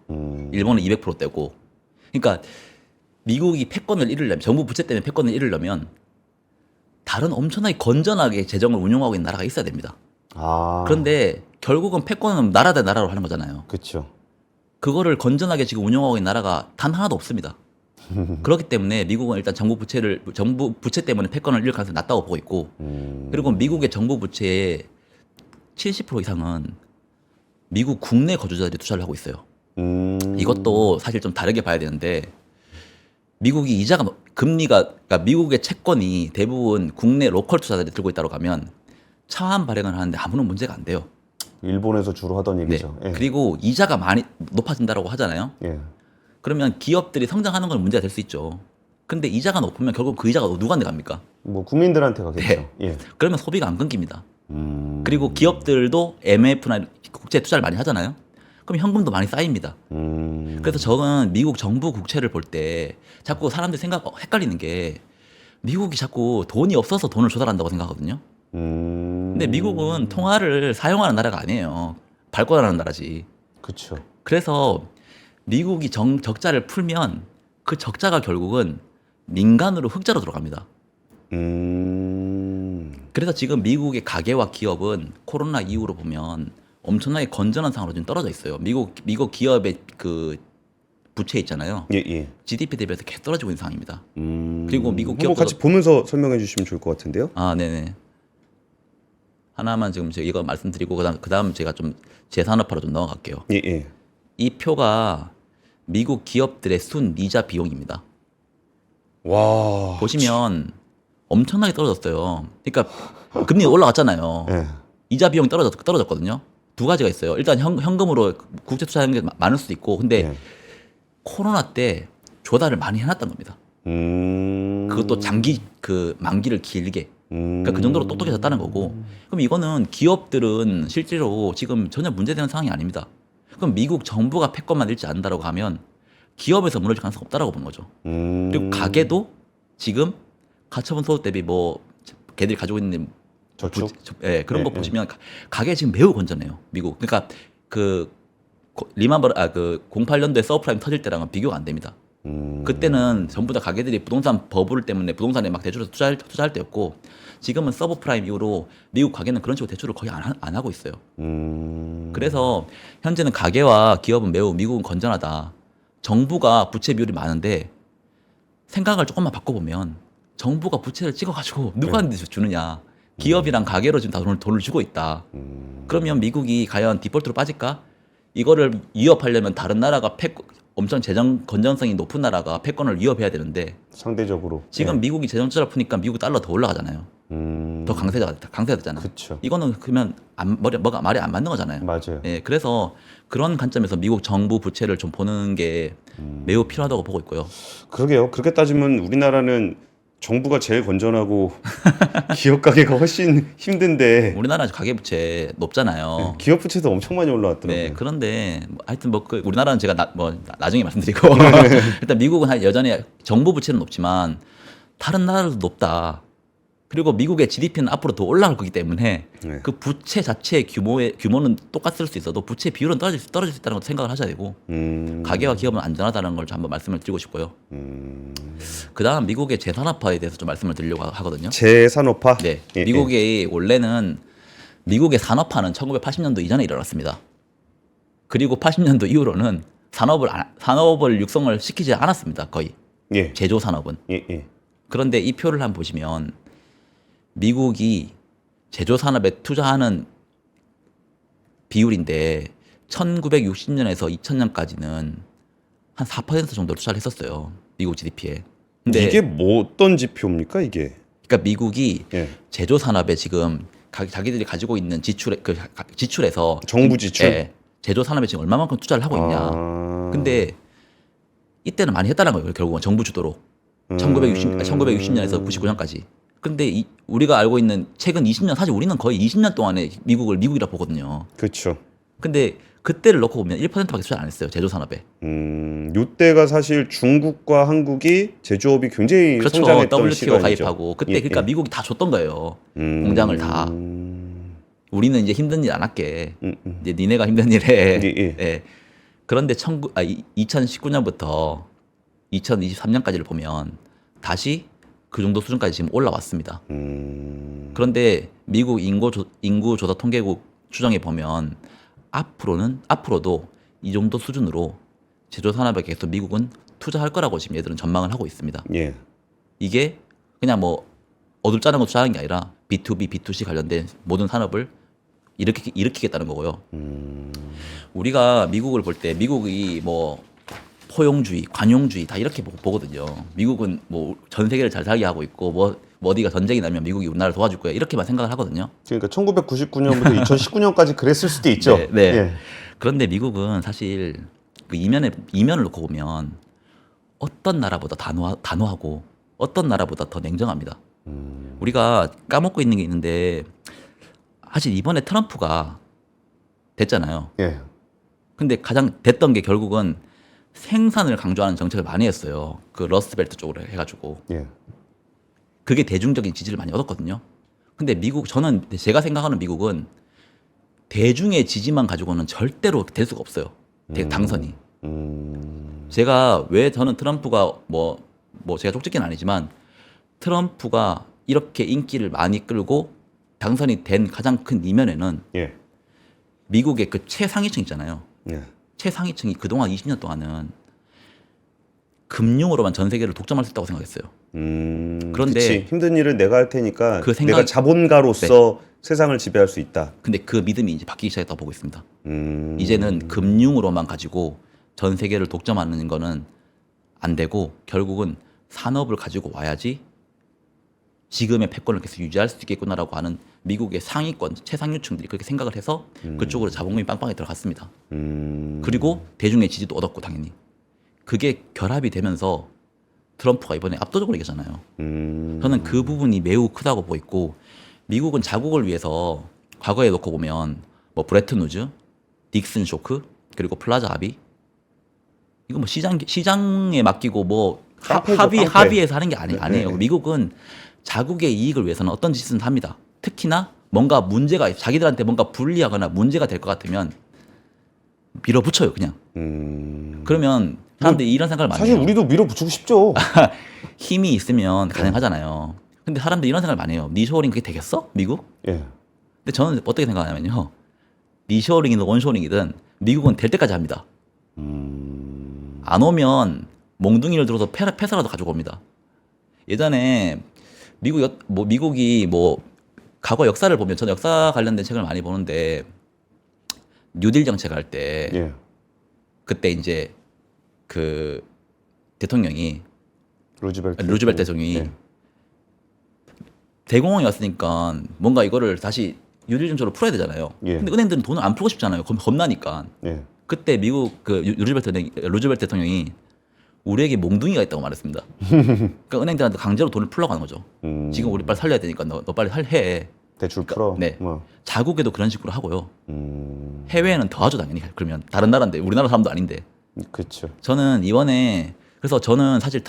일본은 200%대고. 그러니까 미국이 패권을 잃으려면 정부 부채 때문에 패권을 잃으려면 다른 엄청나게 건전하게 재정을 운용하고 있는 나라가 있어야 됩니다. 아. 그런데 결국은 패권은 나라 대 나라로 하는 거잖아요. 그렇죠. 그거를 건전하게 지금 운영하고 있는 나라가 단 하나도 없습니다. 그렇기 때문에 미국은 일단 정부 부채 때문에 패권을 잃을 가능성이 낮다고 보고 있고 그리고 미국의 정부 부채의 70% 이상은 미국 국내 거주자들이 투자를 하고 있어요. 이것도 사실 좀 다르게 봐야 되는데 미국이 그러니까 미국의 채권이 대부분 국내 로컬 투자자들이 들고 있다고 하면 차환 발행을 하는데 아무런 문제가 안 돼요. 일본에서 주로 하던 네. 얘기죠. 예. 그리고 이자가 많이 높아진다고 하잖아요. 예. 그러면 기업들이 성장하는 건 문제가 될 수 있죠. 근데 이자가 높으면 결국 그 이자가 누구한테 갑니까? 뭐 국민들한테 가겠죠. 네. 예. 그러면 소비가 안 끊깁니다. 그리고 기업들도 MF나 국채 투자를 많이 하잖아요. 그럼 현금도 많이 쌓입니다. 그래서 저는 미국 정부 국채를 볼 때 자꾸 사람들이 헷갈리는 게 미국이 자꾸 돈이 없어서 돈을 조달한다고 생각하거든요. 근데 미국은 통화를 사용하는 나라가 아니에요. 발권하는 나라지. 그렇죠. 그래서 미국이 적자를 풀면 그 적자가 결국은 민간으로 흑자로 들어갑니다. 그래서 지금 미국의 가계와 기업은 코로나 이후로 보면 엄청나게 건전한 상황으로 지금 떨어져 있어요. 미국 기업의 그 부채 있잖아요. 예, 예. GDP 대비해서 계속 떨어지고 있는 상황입니다. 그리고 미국 한번 기업도 같이 보면서 설명해 주시면 좋을 것 같은데요. 아, 네네. 하나만 지금 제가 이거 말씀드리고 그다음 제가 좀 재산업화로 좀 넘어갈게요. 예, 예. 이 표가 미국 기업들의 순 이자 비용입니다. 와. 보시면 엄청나게 떨어졌어요. 그러니까 금리 올라갔잖아요. 예. 이자 비용이 떨어졌거든요. 두 가지가 있어요. 일단 현금으로 국제 투자하는 게 많을 수도 있고, 근데 예. 코로나 때 조달을 많이 해놨던 겁니다. 그것도 장기 그 만기를 길게. 그러니까 그 정도로 똑똑해졌다는 거고. 그럼 이거는 기업들은 실제로 지금 전혀 문제되는 상황이 아닙니다. 그럼 미국 정부가 패권만 잃지 않는다고 하면 기업에서 무너질 가능성이 없다라고 보는 거죠. 그리고 가계도 지금 가처분 소득 대비 뭐 걔들이 가지고 있는 저축. 예, 그런 거 예, 보시면 가계 지금 매우 건전해요. 미국. 그러니까 그 리만버 그 08년도에 서브프라임 터질 때랑은 비교가 안 됩니다. 그때는 전부 다 가게들이 부동산 버블 때문에 부동산에 막 대출해서 투자할 때였고, 지금은 서브프라임 이후로 미국 가게는 그런 식으로 대출을 거의 안 하고 있어요. 그래서 현재는 가게와 기업은 매우 미국은 건전하다. 정부가 부채 비율이 많은데 생각을 조금만 바꿔보면 정부가 부채를 찍어가지고 누구한테 주느냐. 기업이랑 가게로 지금 다 돈을 주고 있다. 그러면 미국이 과연 디폴트로 빠질까? 이거를 위협하려면 다른 나라가 엄청 재정 건전성이 높은 나라가 패권을 위협해야 되는데 상대적으로. 지금 미국이 재정 투자를 푸니까 미국 달러 더 올라가잖아요. 더 강세되잖아요. 그렇죠. 이거는 그러면 뭐가 말이 안 맞는 거잖아요. 맞아요. 예, 그래서 그런 관점에서 미국 정부 부채를 좀 보는 게 매우 필요하다고 보고 있고요. 그러게요. 그렇게 따지면 우리나라는 정부가 제일 건전하고 기업 가게가 훨씬 힘든데 우리나라 가계 부채 높잖아요. 기업 부채도 엄청 많이 올라왔더라고요. 네, 그런데 하여튼 우리나라는 제가 나중에 말씀드리고 일단 미국은 여전히 정부 부채는 높지만 다른 나라도 높다. 그리고 미국의 GDP는 앞으로 더 올라갈 거기 때문에 네. 그 부채 자체의 규모는 똑같을 수 있어도 부채 비율은 떨어질 수 있다는 것도 생각을 하셔야 되고 가계와 기업은 안전하다는 걸 좀 한번 말씀을 드리고 싶고요. 그다음 미국의 재산업화에 대해서 좀 말씀을 드리려고 하거든요. 재산업화? 네, 예, 미국의 원래는 미국의 산업화는 1980년도 이전에 일어났습니다. 그리고 80년도 이후로는 산업을 육성을 시키지 않았습니다. 거의 예. 제조 산업은. 예, 예. 그런데 이 표를 한번 보시면 미국이 제조 산업에 투자하는 비율인데 1960년에서 2000년까지는 한 4% 정도 투자를 했었어요. 미국 GDP에. 근데 이게 뭐 어떤 지표입니까, 이게? 그러니까 미국이 예. 제조 산업에 지금 자기들이 가지고 있는 지출에서 정부 지출? 예, 제조 산업에 지금 얼마만큼 투자를 하고 있냐. 근데 이때는 많이 했다는 거예요. 결국은 정부 주도로. 1960년에서 99년까지. 근데 우리가 알고 있는 최근 20년, 사실 우리는 거의 20년 동안에 미국을 미국이라 보거든요. 그렇죠. 근데 그때를 놓고 보면 1%밖에 투자 안 했어요. 제조 산업에. 요때가 사실 중국과 한국이 제조업이 굉장히 그렇죠. 성장했던 WTO 시간이죠. 가입하고 그때 예, 그러니까 예. 미국이 다 줬던 거예요. 공장을 다. 우리는 이제 힘든 일 안 할게. 이제 니네가 힘든 일 해. 예, 예. 예. 그런데 2019년부터 2023년까지를 보면 다시 그 정도 수준까지 지금 올라왔습니다. 그런데 미국 인구 조사 통계국 추정해 보면 앞으로도 이 정도 수준으로 제조 산업에 계속 미국은 투자할 거라고 지금 얘들은 전망을 하고 있습니다. 예. 이게 그냥 뭐 어둘짜는 거 투자하는 게 아니라 B2B, B2C 관련된 모든 산업을 일으키겠다는 거고요. 우리가 미국을 볼 때 미국이 뭐 포용주의, 관용주의 다 이렇게 보거든요. 미국은 뭐 전 세계를 잘 살게 하고 있고 뭐 어디가 전쟁이 나면 미국이 우리나라를 도와줄 거야 이렇게만 생각을 하거든요. 그러니까 1999년부터 2019년까지 그랬을 수도 있죠. 네. 네. 예. 그런데 미국은 사실 그 이면을 놓고 보면 어떤 나라보다 단호하고 어떤 나라보다 더 냉정합니다. 우리가 까먹고 있는 게 있는데 사실 이번에 트럼프가 됐잖아요. 예. 근데 가장 됐던 게 결국은 생산을 강조하는 정책을 많이 했어요. 그 러스트벨트 쪽으로 해가지고. 예. 그게 대중적인 지지를 많이 얻었거든요. 근데 저는 제가 생각하는 미국은 대중의 지지만 가지고는 절대로 될 수가 없어요. 당선이. 제가 왜 저는 트럼프가 뭐 제가 쪽집기는 아니지만 트럼프가 이렇게 인기를 많이 끌고 당선이 된 가장 큰 이면에는 예. 미국의 그 최상위층 있잖아요. 예. 최상위층이 그동안 20년 동안은 금융으로만 전 세계를 독점할 수 있다고 생각했어요. 그런데 그치. 힘든 일을 내가 할 테니까 그 내가 자본가로서 세상을 지배할 수 있다. 근데 그 믿음이 이제 바뀌기 시작했다고 보고 있습니다. 이제는 금융으로만 가지고 전 세계를 독점하는 거는 안 되고 결국은 산업을 가지고 와야지 지금의 패권을 계속 유지할 수 있겠구나라고 하는 미국의 상위권 최상류층들이 그렇게 생각을 해서 그쪽으로 자본금이 빵빵히 들어갔습니다. 그리고 대중의 지지도 얻었고 당연히 그게 결합이 되면서 트럼프가 이번에 압도적으로 이겼잖아요. 저는 그 부분이 매우 크다고 보고 있고 미국은 자국을 위해서 과거에 놓고 보면 뭐 브레튼 우즈, 닉슨 쇼크 그리고 플라자 합의 이거 뭐 시장에 맡기고 뭐 합의해서 하는 게 아니에요. 미국은 자국의 이익을 위해서는 어떤 짓은 합니다. 특히나 뭔가 문제가 자기들한테 뭔가 불리하거나 문제가 될 것 같으면 밀어붙여요 그냥. 그러면 사람들이 이런 생각을 많이 해요. 사실 우리도 밀어붙이고 싶죠. 힘이 있으면 가능하잖아요. 근데 사람들이 이런 생각을 많이 해요. 니쇼어링 그게 되겠어? 미국? 예. 근데 저는 어떻게 생각하냐면요. 니쇼어링이든 원쇼어링이든 미국은 될 때까지 합니다. 안 오면 몽둥이를 들어서 패사라도 가지고 옵니다. 예전에 미국이 과거 역사를 보면 저는 역사 관련된 책을 많이 보는데 뉴딜 정책 할 때 예. 그때 이제 그 대통령이 루즈벨트 대통령이 예. 대공황이 왔으니까 뭔가 이거를 다시 유리정책으로 풀어야 되잖아요. 예. 근데 은행들은 돈을 안 풀고 싶잖아요. 겁나니까. 예. 그때 미국 그 루즈벨트 대통령이 우리에게 몽둥이가 있다고 말했습니다. 그러니까 은행들한테 강제로 돈을 풀려고 하는 거죠. 지금 우리 빨리 살려야 되니까 너 빨리 해. 대출 풀어. 네. 뭐. 자국에도 그런 식으로 하고요. 해외에는 더 하죠 당연히. 그러면 다른 나라인데 우리나라 사람도 아닌데. 그렇죠. 저는 이번에 그래서 저는 사실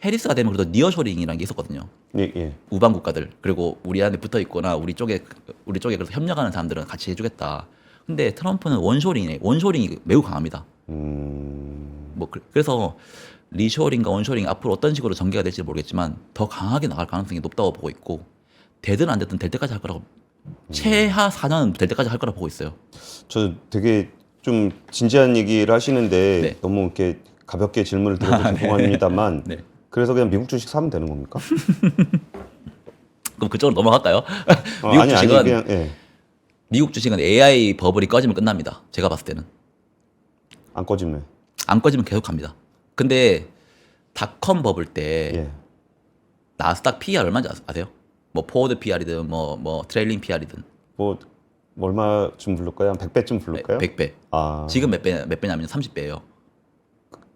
해리스가 되면 그래도 니어쇼링이라는 게 있었거든요. 예, 예. 우방 국가들 그리고 우리 안에 붙어 있거나 우리 쪽에 그래서 협력하는 사람들은 같이 해주겠다. 근데 트럼프는 원쇼링이 매우 강합니다. 그래서 리쇼링과 원쇼링 앞으로 어떤 식으로 전개가 될지 모르겠지만 더 강하게 나갈 가능성이 높다고 보고 있고 되든 안 되든 될 때까지 할 거라고 최하 4년은 될 때까지 할 거라고 보고 있어요. 저 되게 좀 진지한 얘기를 하시는데 네. 너무 이렇게 가볍게 질문을 드려서 죄송합니다만 네. 그래서 그냥 미국 주식 사면 되는 겁니까? 그럼 그쪽으로 넘어갈까요? 아니 그냥 예. 미국 주식은 AI 버블이 꺼지면 끝납니다. 제가 봤을 때는. 안 꺼지면. 안 꺼지면 계속 갑니다. 근데 닷컴 버블 때 예. 나스닥 PR 얼마인지 아세요? 뭐 포워드 PR이든 뭐 트레일링 PR이든 뭐 얼마쯤 부를까요? 한 100배쯤 부를까요? 100배. 아. 지금 몇 배냐면 30배예요.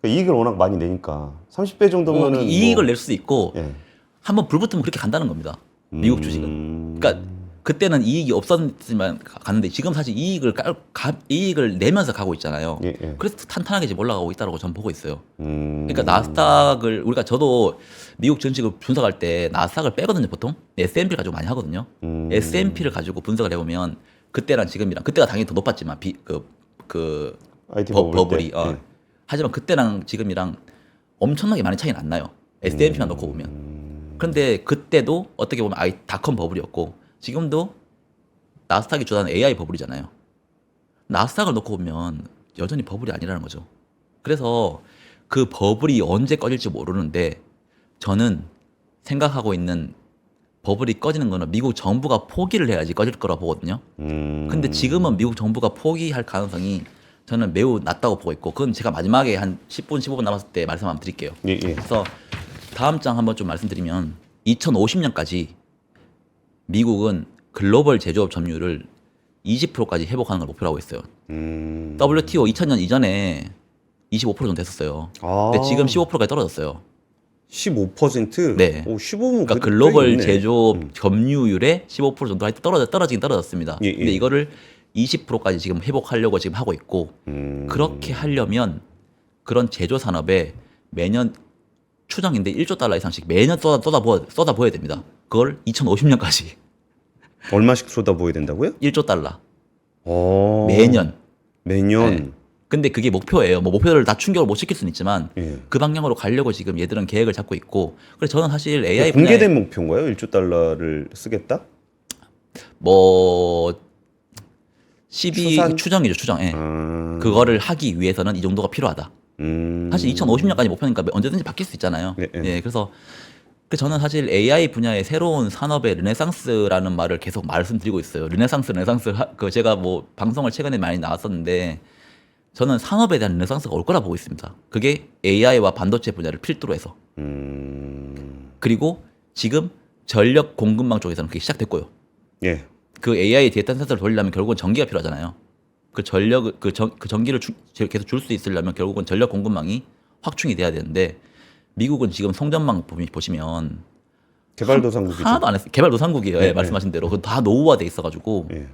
이익을 워낙 많이 내니까 30배 정도면은 이익을 낼 수 있고 예. 한번 불 붙으면 그렇게 간다는 겁니다. 미국 주식은. 그러니까 그때는 이익이 없었지만 갔는데 지금 사실 이익을 내면서 가고 있잖아요. 예, 예. 그래서 탄탄하게 지금 올라가고 있다고 저는 보고 있어요. 그러니까 나스닥을 저도 미국 증시를 분석할 때 나스닥을 빼거든요 보통. S&P 가지고 많이 하거든요. S&P를 가지고 분석을 해보면 그때랑 지금이랑 그때가 당연히 더 높았지만 IT 버블이 예. 하지만 그때랑 지금이랑 엄청나게 많이 차이는 안 나요. S&P만 놓고 보면. 그런데 그때도 어떻게 보면 닷컴 버블이었고 지금도 나스닥이 주도하는 AI 버블이잖아요. 나스닥을 놓고 보면 여전히 버블이 아니라는 거죠. 그래서 그 버블이 언제 꺼질지 모르는데 저는 생각하고 있는 버블이 꺼지는 거는 미국 정부가 포기를 해야지 꺼질 거라 보거든요. 근데 지금은 미국 정부가 포기할 가능성이 저는 매우 낮다고 보고 있고 그건 제가 마지막에 한 10분, 15분 남았을 때 말씀 한번 드릴게요. 예. 그래서 다음 장 한번 좀 말씀드리면 2050년까지 미국은 글로벌 제조업 점유율을 20%까지 회복하는 걸 목표로 하고 있어요. WTO 2000년 이전에 25% 정도 됐었어요. 근데 지금 15%까지 떨어졌어요. 15%? 네. 오, 15면 그러니까 글로벌 제조업 점유율의 15% 정도 떨어지긴 떨어졌습니다. 예. 근데 이거를 20%까지 지금 회복하려고 지금 하고 있고 그렇게 하려면 그런 제조 산업에 매년 추정인데 $1조 이상씩 매년 쏟아부어야 됩니다. 그걸 2050년까지 얼마씩 쏟아부어야 된다고요? 1조 달러 어. 매년. 매년. 네. 근데 그게 목표예요. 뭐 목표를 다 충족을 못 시킬 수는 있지만 예. 그 방향으로 가려고 지금 얘들은 계획을 잡고 있고. 그래서 저는 사실 AI 공개된 분야에 목표인가요? 1조 달러를 쓰겠다? 뭐 12 추산? 추정이죠, 추정. 예. 아. 그거를 하기 위해서는 이 정도가 필요하다. 사실 2050년까지 목표니까 언제든지 바뀔 수 있잖아요. 네, 네. 예, 그래서 저는 사실 AI 분야의 새로운 산업의 르네상스라는 말을 계속 말씀드리고 있어요. 르네상스, 그 제가 뭐 방송을 최근에 많이 나왔었는데 저는 산업에 대한 르네상스가 올 거라 보고 있습니다. 그게 AI와 반도체 분야를 필두로 해서. 그리고 지금 전력 공급망 쪽에서는 그게 시작됐고요. 예. 그 AI 데이터 센터를 돌리려면 결국은 전기가 필요하잖아요. 그 전력 그 전기를 계속 줄 수 있으려면 결국은 전력 공급망이 확충이 돼야 되는데 미국은 지금 성전망 보시면 개발도상국이죠. 하나도 안 했어요. 개발도상국이에요. 네, 예, 말씀하신 대로 그거 다 노후화돼 있어가지고 예.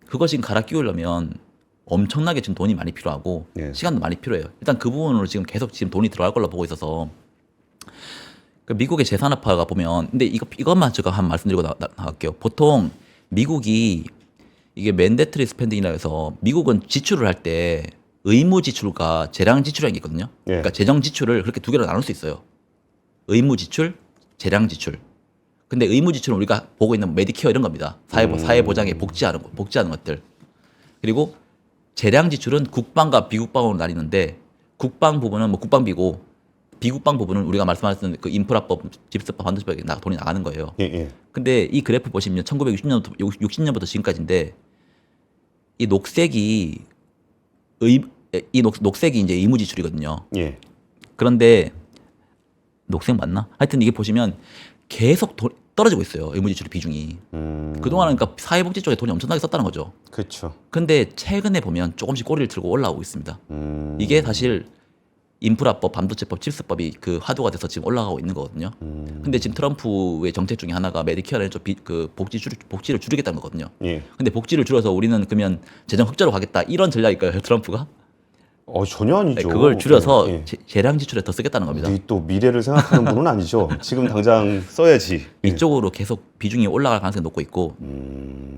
그거 지금 갈아 끼우려면 엄청나게 지금 돈이 많이 필요하고 네. 시간도 많이 필요해요. 일단 그 부분으로 지금 계속 지금 돈이 들어갈 걸로 보고 있어서 그 미국의 재산업화가 보면 근데 이것만 제가 한 말씀드리고 나갈게요. 보통 미국이 이게 맨데트리 스펜딩이라 해서 미국은 지출을 할 때 의무 지출과 재량 지출이라는 게 있거든요. 예. 그러니까 재정 지출을 그렇게 두 개로 나눌 수 있어요. 의무 지출, 재량 지출. 근데 의무 지출은 우리가 보고 있는 메디케어 이런 겁니다. 사회 보장에 복지하는 것들. 그리고 재량 지출은 국방과 비국방으로 나뉘는데 국방 부분은 뭐 국방비고 비국방 부분은 우리가 말씀하셨던 그 인프라법, 집수법, 반도체법에 돈이 나가는 거예요. 예, 예. 근데 이 그래프 보시면 1960년부터 지금까지인데 이 녹색이 녹색이 이제 의무 지출이거든요. 예. 그런데 녹색 맞나? 하여튼 이게 보시면 계속 떨어지고 있어요. 의무 지출의 비중이. 그동안은 그러니까 사회복지 쪽에 돈이 엄청나게 썼다는 거죠. 그렇죠. 근데 최근에 보면 조금씩 꼬리를 들고 올라오고 있습니다. 이게 사실 인프라법, 반도체법, 칩스법이 그 화두가 돼서 지금 올라가고 있는 거거든요. 근데 지금 트럼프의 정책 중에 하나가 메디케어를 그 복지를 줄이겠다는 거거든요. 예. 근데 복지를 줄여서 우리는 그러면 재정 흑자로 가겠다 이런 전략일까요, 트럼프가? 전혀 아니죠. 네, 그걸 줄여서 예. 재량 지출에 더 쓰겠다는 겁니다. 우리 또 미래를 생각하는 분은 아니죠. 지금 당장 써야지. 이쪽으로 계속 비중이 올라갈 가능성이 높고 있고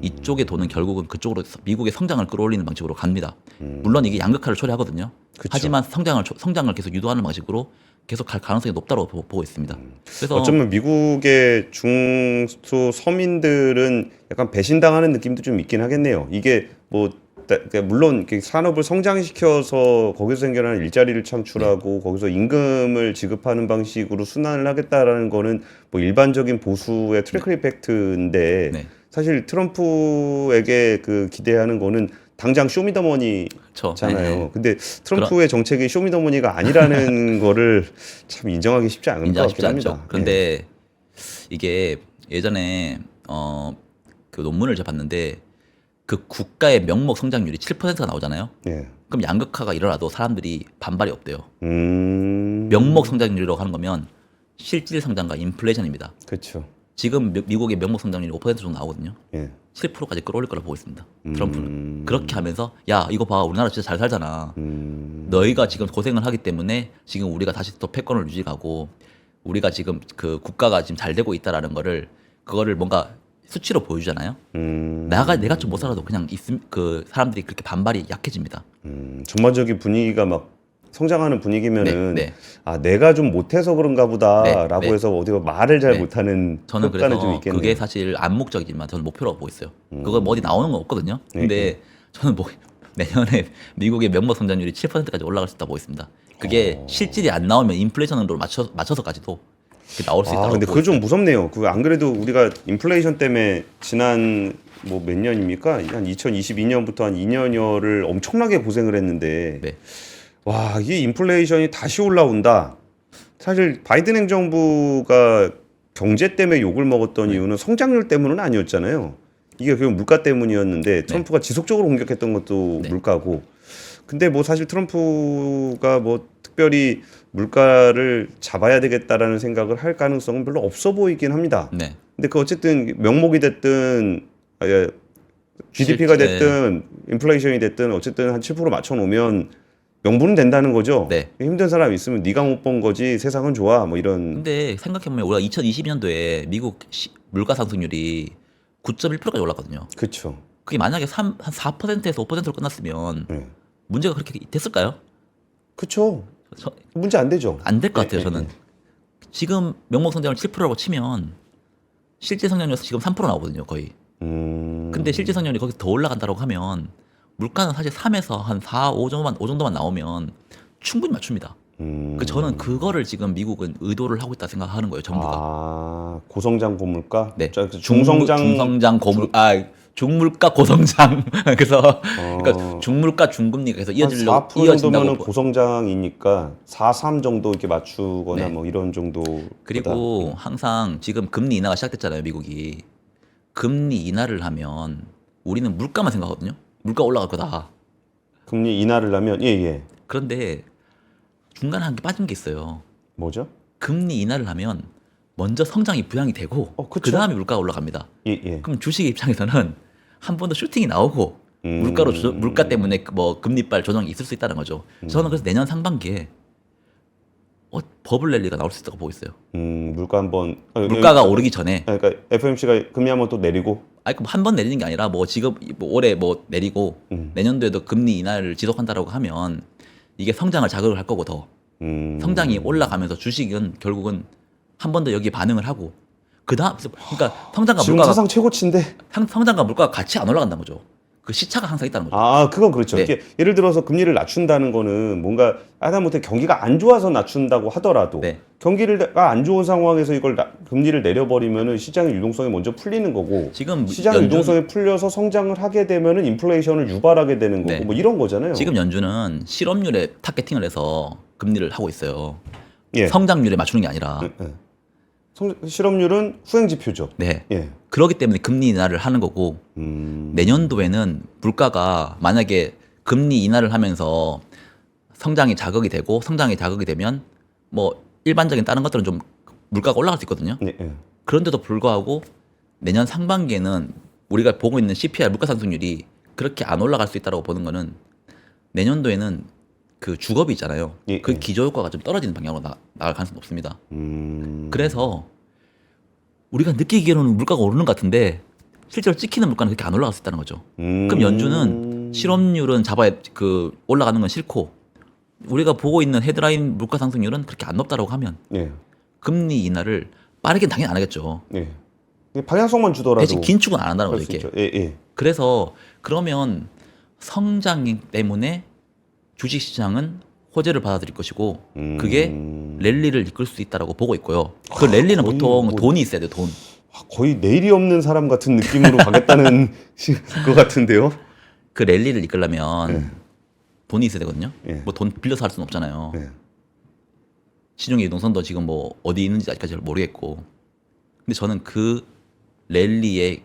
이쪽의 돈은 결국은 그쪽으로 미국의 성장을 끌어올리는 방식으로 갑니다. 물론 이게 양극화를 초래하거든요. 그쵸. 하지만 성장을 계속 유도하는 방식으로 계속 갈 가능성이 높다고 보고 있습니다. 그래서 어쩌면 미국의 중소 서민들은 약간 배신당하는 느낌도 좀 있긴 하겠네요. 이게 뭐 그러니까 물론 이렇게 산업을 성장시켜서 거기서 생겨나는 일자리를 창출하고 거기서 임금을 지급하는 방식으로 순환을 하겠다라는 거는 뭐 일반적인 보수의 트래크 이펙트인데 네. 사실 트럼프에게 그 기대하는 거는 당장 쇼미더머니잖아요. 그쵸. 네. 근데 트럼프의 정책이 쇼미더머니가 아니라는 거를 참 인정하기 쉽지 않은 것 인정하기 쉽지 같긴 않죠. 합니다. 그런데 이게 예전에 그 논문을 제가 봤는데 그 국가의 명목 성장률이 7%가 나오잖아요. 예. 그럼 양극화가 일어나도 사람들이 반발이 없대요. 예. 명목 성장률이라고 하는 거면 실질 성장과 인플레이션입니다. 그렇죠. 지금 미국의 명목 성장률이 5% 정도 나오거든요. 예. 7%까지 끌어올릴 거라 보고 있습니다. 트럼프는. 그렇게 하면서 야 이거 봐 우리나라 진짜 잘 살잖아. 너희가 지금 고생을 하기 때문에 지금 우리가 다시 또 패권을 유지하고 우리가 지금 그 국가가 지금 잘 되고 있다라는 그거를 뭔가 수치로 보여주잖아요. 내가 좀 못 살아도 그냥 그 사람들이 그렇게 반발이 약해집니다. 전반적인 분위기가 막 성장하는 분위기면은 네, 네. 아 내가 좀 못해서 그런가 보다라고 네, 네. 해서 어디가 말을 잘 네. 못하는 저는 효과는 좀 그래서 있겠네요. 그게 사실 암묵적이지만 저는 목표라고 보고 있어요. 그거 뭐 어디 나오는 건 없거든요. 네, 근데 저는 뭐 내년에 미국의 명목 성장률이 7%까지 올라갈 수 있다 보고 있습니다. 그게 실질이 안 나오면 인플레이션으로 맞춰서까지도 그게 나올 수 있다고 근데 보고 그거 좀 있어요. 무섭네요. 그 안 그래도 우리가 인플레이션 때문에 지난 뭐 몇 년입니까? 한 2022년부터 한 2년여를 엄청나게 고생을 했는데 네. 와, 이게 인플레이션이 다시 올라온다. 사실 바이든 행정부가 경제 때문에 욕을 먹었던 이유는 성장률 때문은 아니었잖아요. 이게 그냥 물가 때문이었는데 트럼프가 지속적으로 공격했던 것도 네. 물가고. 근데 뭐 사실 트럼프가 뭐 특별히 물가를 잡아야 되겠다라는 생각을 할 가능성은 별로 없어 보이긴 합니다. 네. 근데 그 어쨌든 명목이 됐든 GDP가 됐든 인플레이션이 됐든 어쨌든 한 7% 맞춰 놓으면 명분은 된다는 거죠. 네. 힘든 사람 있으면 네가 못 번 거지 세상은 좋아 뭐 이런. 근데 생각해보면 우리가 2022년도에 미국 물가 상승률이 9.1%까지 올랐거든요. 그렇죠. 그게 만약에 한 4%에서 5%로 끝났으면 네. 문제가 그렇게 됐을까요? 그렇죠. 문제 안 되죠. 안 될 것 같아요. 예, 저는 예. 지금 명목 성장을 7%라고 치면 실제 성장률에서 지금 3% 나오거든요. 거의. 근데 실제 성장률이 거기서 더 올라간다고 하면 물가는 사실 3에서 한 4, 5 정도만 나오면 충분히 맞춥니다. 저는 그거를 지금 미국은 의도를 하고 있다 생각하는 거예요. 정부가. 아, 고성장 고물가? 네. 중성장 중성장 고물 중물가 고성장. 그래서 그러니까 중물가 중금리가 계속 이어지려고 4% 정도면은 이어진다고. 고성장이니까 4, 3 정도 이렇게 맞추거나 네. 뭐 이런 정도. 그리고 항상 지금 금리 인하가 시작됐잖아요, 미국이. 금리 인하를 하면 우리는 물가만 생각하거든요. 물가 올라갈 거다. 금리 인하를 하면 예. 그런데 중간에 한 개 빠진 게 있어요. 뭐죠? 금리 인하를 하면 먼저 성장이 부양이 되고 그쵸. 그 다음에 물가가 올라갑니다. 예. 그럼 주식의 입장에서는 한 번 더 슈팅이 나오고 물가 때문에 뭐 금리빨 조정이 있을 수 있다는 거죠. 저는 그래서 내년 상반기에 버블 랠리가 나올 수 있다고 보고 있어요. 물가 한번 물가가 오르기 전에. 그러니까 FOMC가 금리 한번 또 내리고 아니 한 번 내리는 게 아니라 뭐 지금 뭐 올해 뭐 내리고 내년도에도 금리 인하를 지속한다라고 하면 이게 성장을 자극을 할 거고 더 성장이 올라가면서 주식은 결국은 한 번 더 여기에 반응을 하고 그다음 그러니까 성장과 지금 물가가 사상 최고치인데. 성장과 물가가 같이 안 올라간다는 거죠. 그 시차가 항상 있다는 거죠. 아, 그건 그렇죠. 네. 이게 예를 들어서 금리를 낮춘다는 거는 뭔가 하다못해 경기가 안 좋아서 낮춘다고 하더라도 네. 경기가 안 좋은 상황에서 이걸 금리를 내려버리면은 시장의 유동성이 먼저 풀리는 거고 지금 시장의 유동성이 풀려서 성장을 하게 되면은 인플레이션을 유발하게 되는 거고 네. 뭐 이런 거잖아요. 지금 연준은 실업률에 타겟팅을 해서 금리를 하고 있어요. 예. 성장률에 맞추는 게 아니라. 예. 실업률은 후행 지표죠. 네. 예. 그렇기 때문에 금리 인하를 하는 거고 내년도에는 물가가 만약에 금리 인하를 하면서 성장이 자극이 되고 성장이 자극이 되면 뭐 일반적인 다른 것들은 좀 물가가 올라갈 수 있거든요. 예. 그런데도 불구하고 내년 상반기에는 우리가 보고 있는 CPI 물가 상승률이 그렇게 안 올라갈 수 있다고 보는 거는 내년도에는 그 주거비 있잖아요. 예, 그 예. 기저효과가 좀 떨어지는 방향으로 나갈 가능성이 높습니다. 그래서 우리가 느끼기로는 물가가 오르는 것 같은데 실제로 찍히는 물가는 그렇게 안 올라갈 수 있다는 거죠. 그럼 연준은 실업률은 올라가는 건 싫고 우리가 보고 있는 헤드라인 물가 상승률은 그렇게 안 높다라고 하면 예. 금리 인하를 빠르게는 당연히 안 하겠죠. 예. 방향성만 주더라도 대신 긴축은 안 한다는 할 거죠. 수 이게. 있죠. 예. 그래서 그러면 성장 때문에 주식시장은 호재를 받아들일 것이고 그게 랠리를 이끌 수 있다라고 보고 있고요. 그 랠리는 거의 보통 뭐- 돈이 있어야 돼요. 돈. 거의 내일이 없는 사람 같은 느낌으로 가겠다는 것 같은데요. 그 랠리를 이끌려면 돈이 있어야 되거든요. 예. 뭐 돈 빌려서 할 수는 없잖아요. 예. 시중의 유동성도 지금 뭐 어디 있는지 아직까지 잘 모르겠고. 근데 저는 그 랠리의